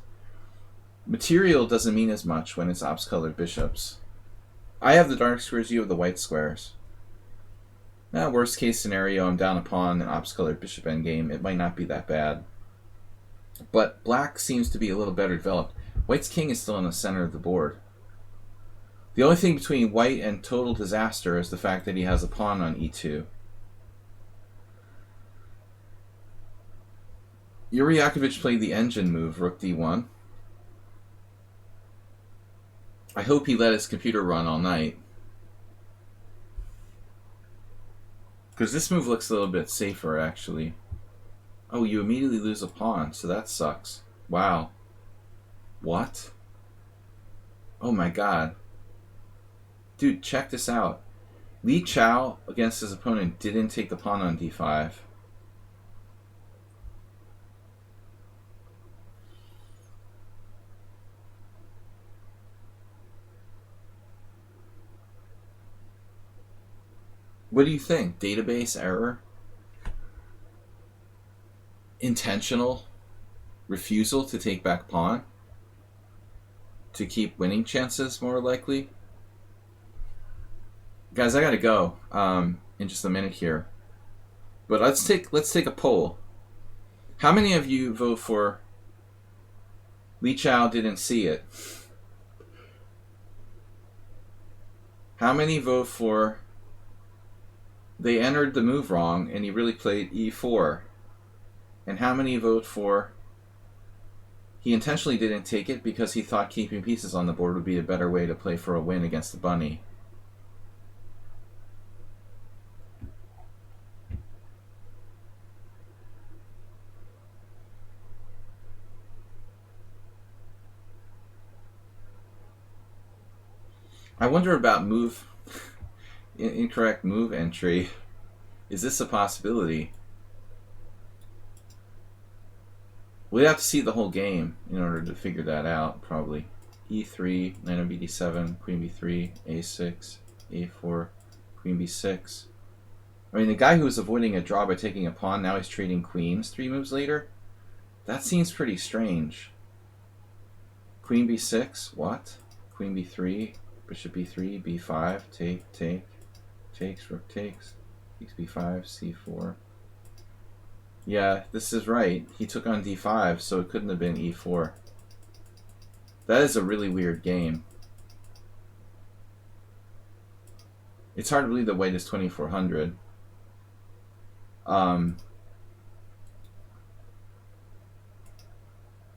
material doesn't mean as much when it's ops-colored bishops. I have the dark squares, you have the white squares. Now, worst case scenario, I'm down a pawn, an ops-colored bishop endgame. It might not be that bad. But black seems to be a little better developed. White's king is still in the center of the board. The only thing between white and total disaster is the fact that he has a pawn on e2. Yuri Yakovich played the engine move, rook d1. I hope he let his computer run all night. Because this move looks a little bit safer, actually. Oh, you immediately lose a pawn, so that sucks. Wow. What? Oh my god. Dude, check this out. Li Chao, against his opponent, didn't take the pawn on d5. What do you think? Database error? Intentional refusal to take back pawn? To keep winning chances more likely? Guys, I gotta go in just a minute here. But let's take a poll. How many of you vote for Li Chao didn't see it? How many vote for they entered the move wrong and he really played e4? And how many vote for he intentionally didn't take it because he thought keeping pieces on the board would be a better way to play for a win against the bunny? I wonder about incorrect move entry. Is this a possibility? We'd have to see the whole game in order to figure that out, probably. e3, knight on bd7, queen b3, a6, a4, queen b6. I mean, the guy who was avoiding a draw by taking a pawn, now he's trading queens 3 moves later. That seems pretty strange. Queen b6, what? Queen b3, bishop b3, b5, take, takes, rook takes, takes b5, c4. Yeah, this is right. He took on d5, so it couldn't have been e4. That is a really weird game. It's hard to believe the white is 2400.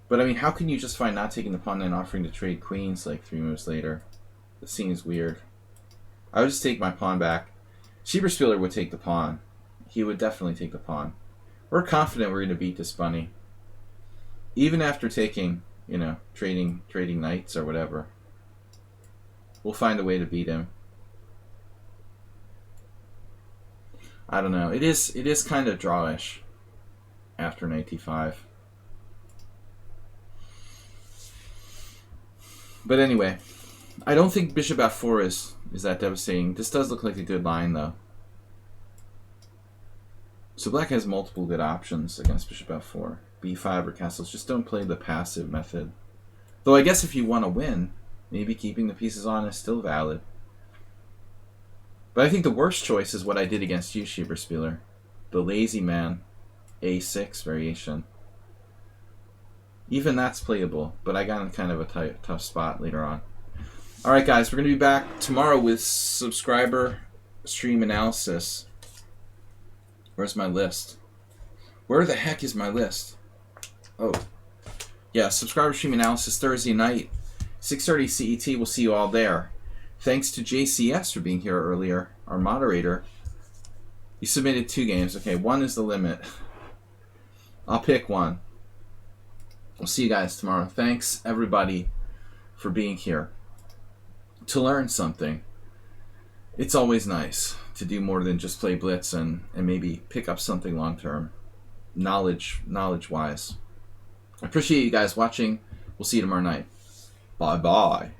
But I mean, how can you justify not taking the pawn and offering to trade queens like 3 moves later? This seems weird. I would just take my pawn back. Schieberspieler would take the pawn. He would definitely take the pawn. We're confident we're going to beat this bunny. Even after taking, you know, trading knights or whatever. We'll find a way to beat him. I don't know. It is kind of drawish after knight d5. But anyway, I don't think bishop f4 is that devastating. This does look like a good line, though. So black has multiple good options against bishop f4. b5 or castles. Just don't play the passive method. Though I guess if you want to win, maybe keeping the pieces on is still valid. But I think the worst choice is what I did against you, Schieberspieler. The lazy man a6 variation. Even that's playable, but I got in kind of a tough spot later on. Alright guys, we're going to be back tomorrow with subscriber stream analysis. Where's my list? Where the heck is my list? Oh. Yeah, subscriber stream analysis Thursday night, 6:30 CET. We'll see you all there. Thanks to JCS for being here earlier, our moderator. You submitted 2 games. Okay, 1 is the limit. I'll pick 1. We'll see you guys tomorrow. Thanks, everybody, for being here to learn something. It's always nice to do more than just play Blitz and maybe pick up something long-term, knowledge-wise. I appreciate you guys watching. We'll see you tomorrow night. Bye-bye.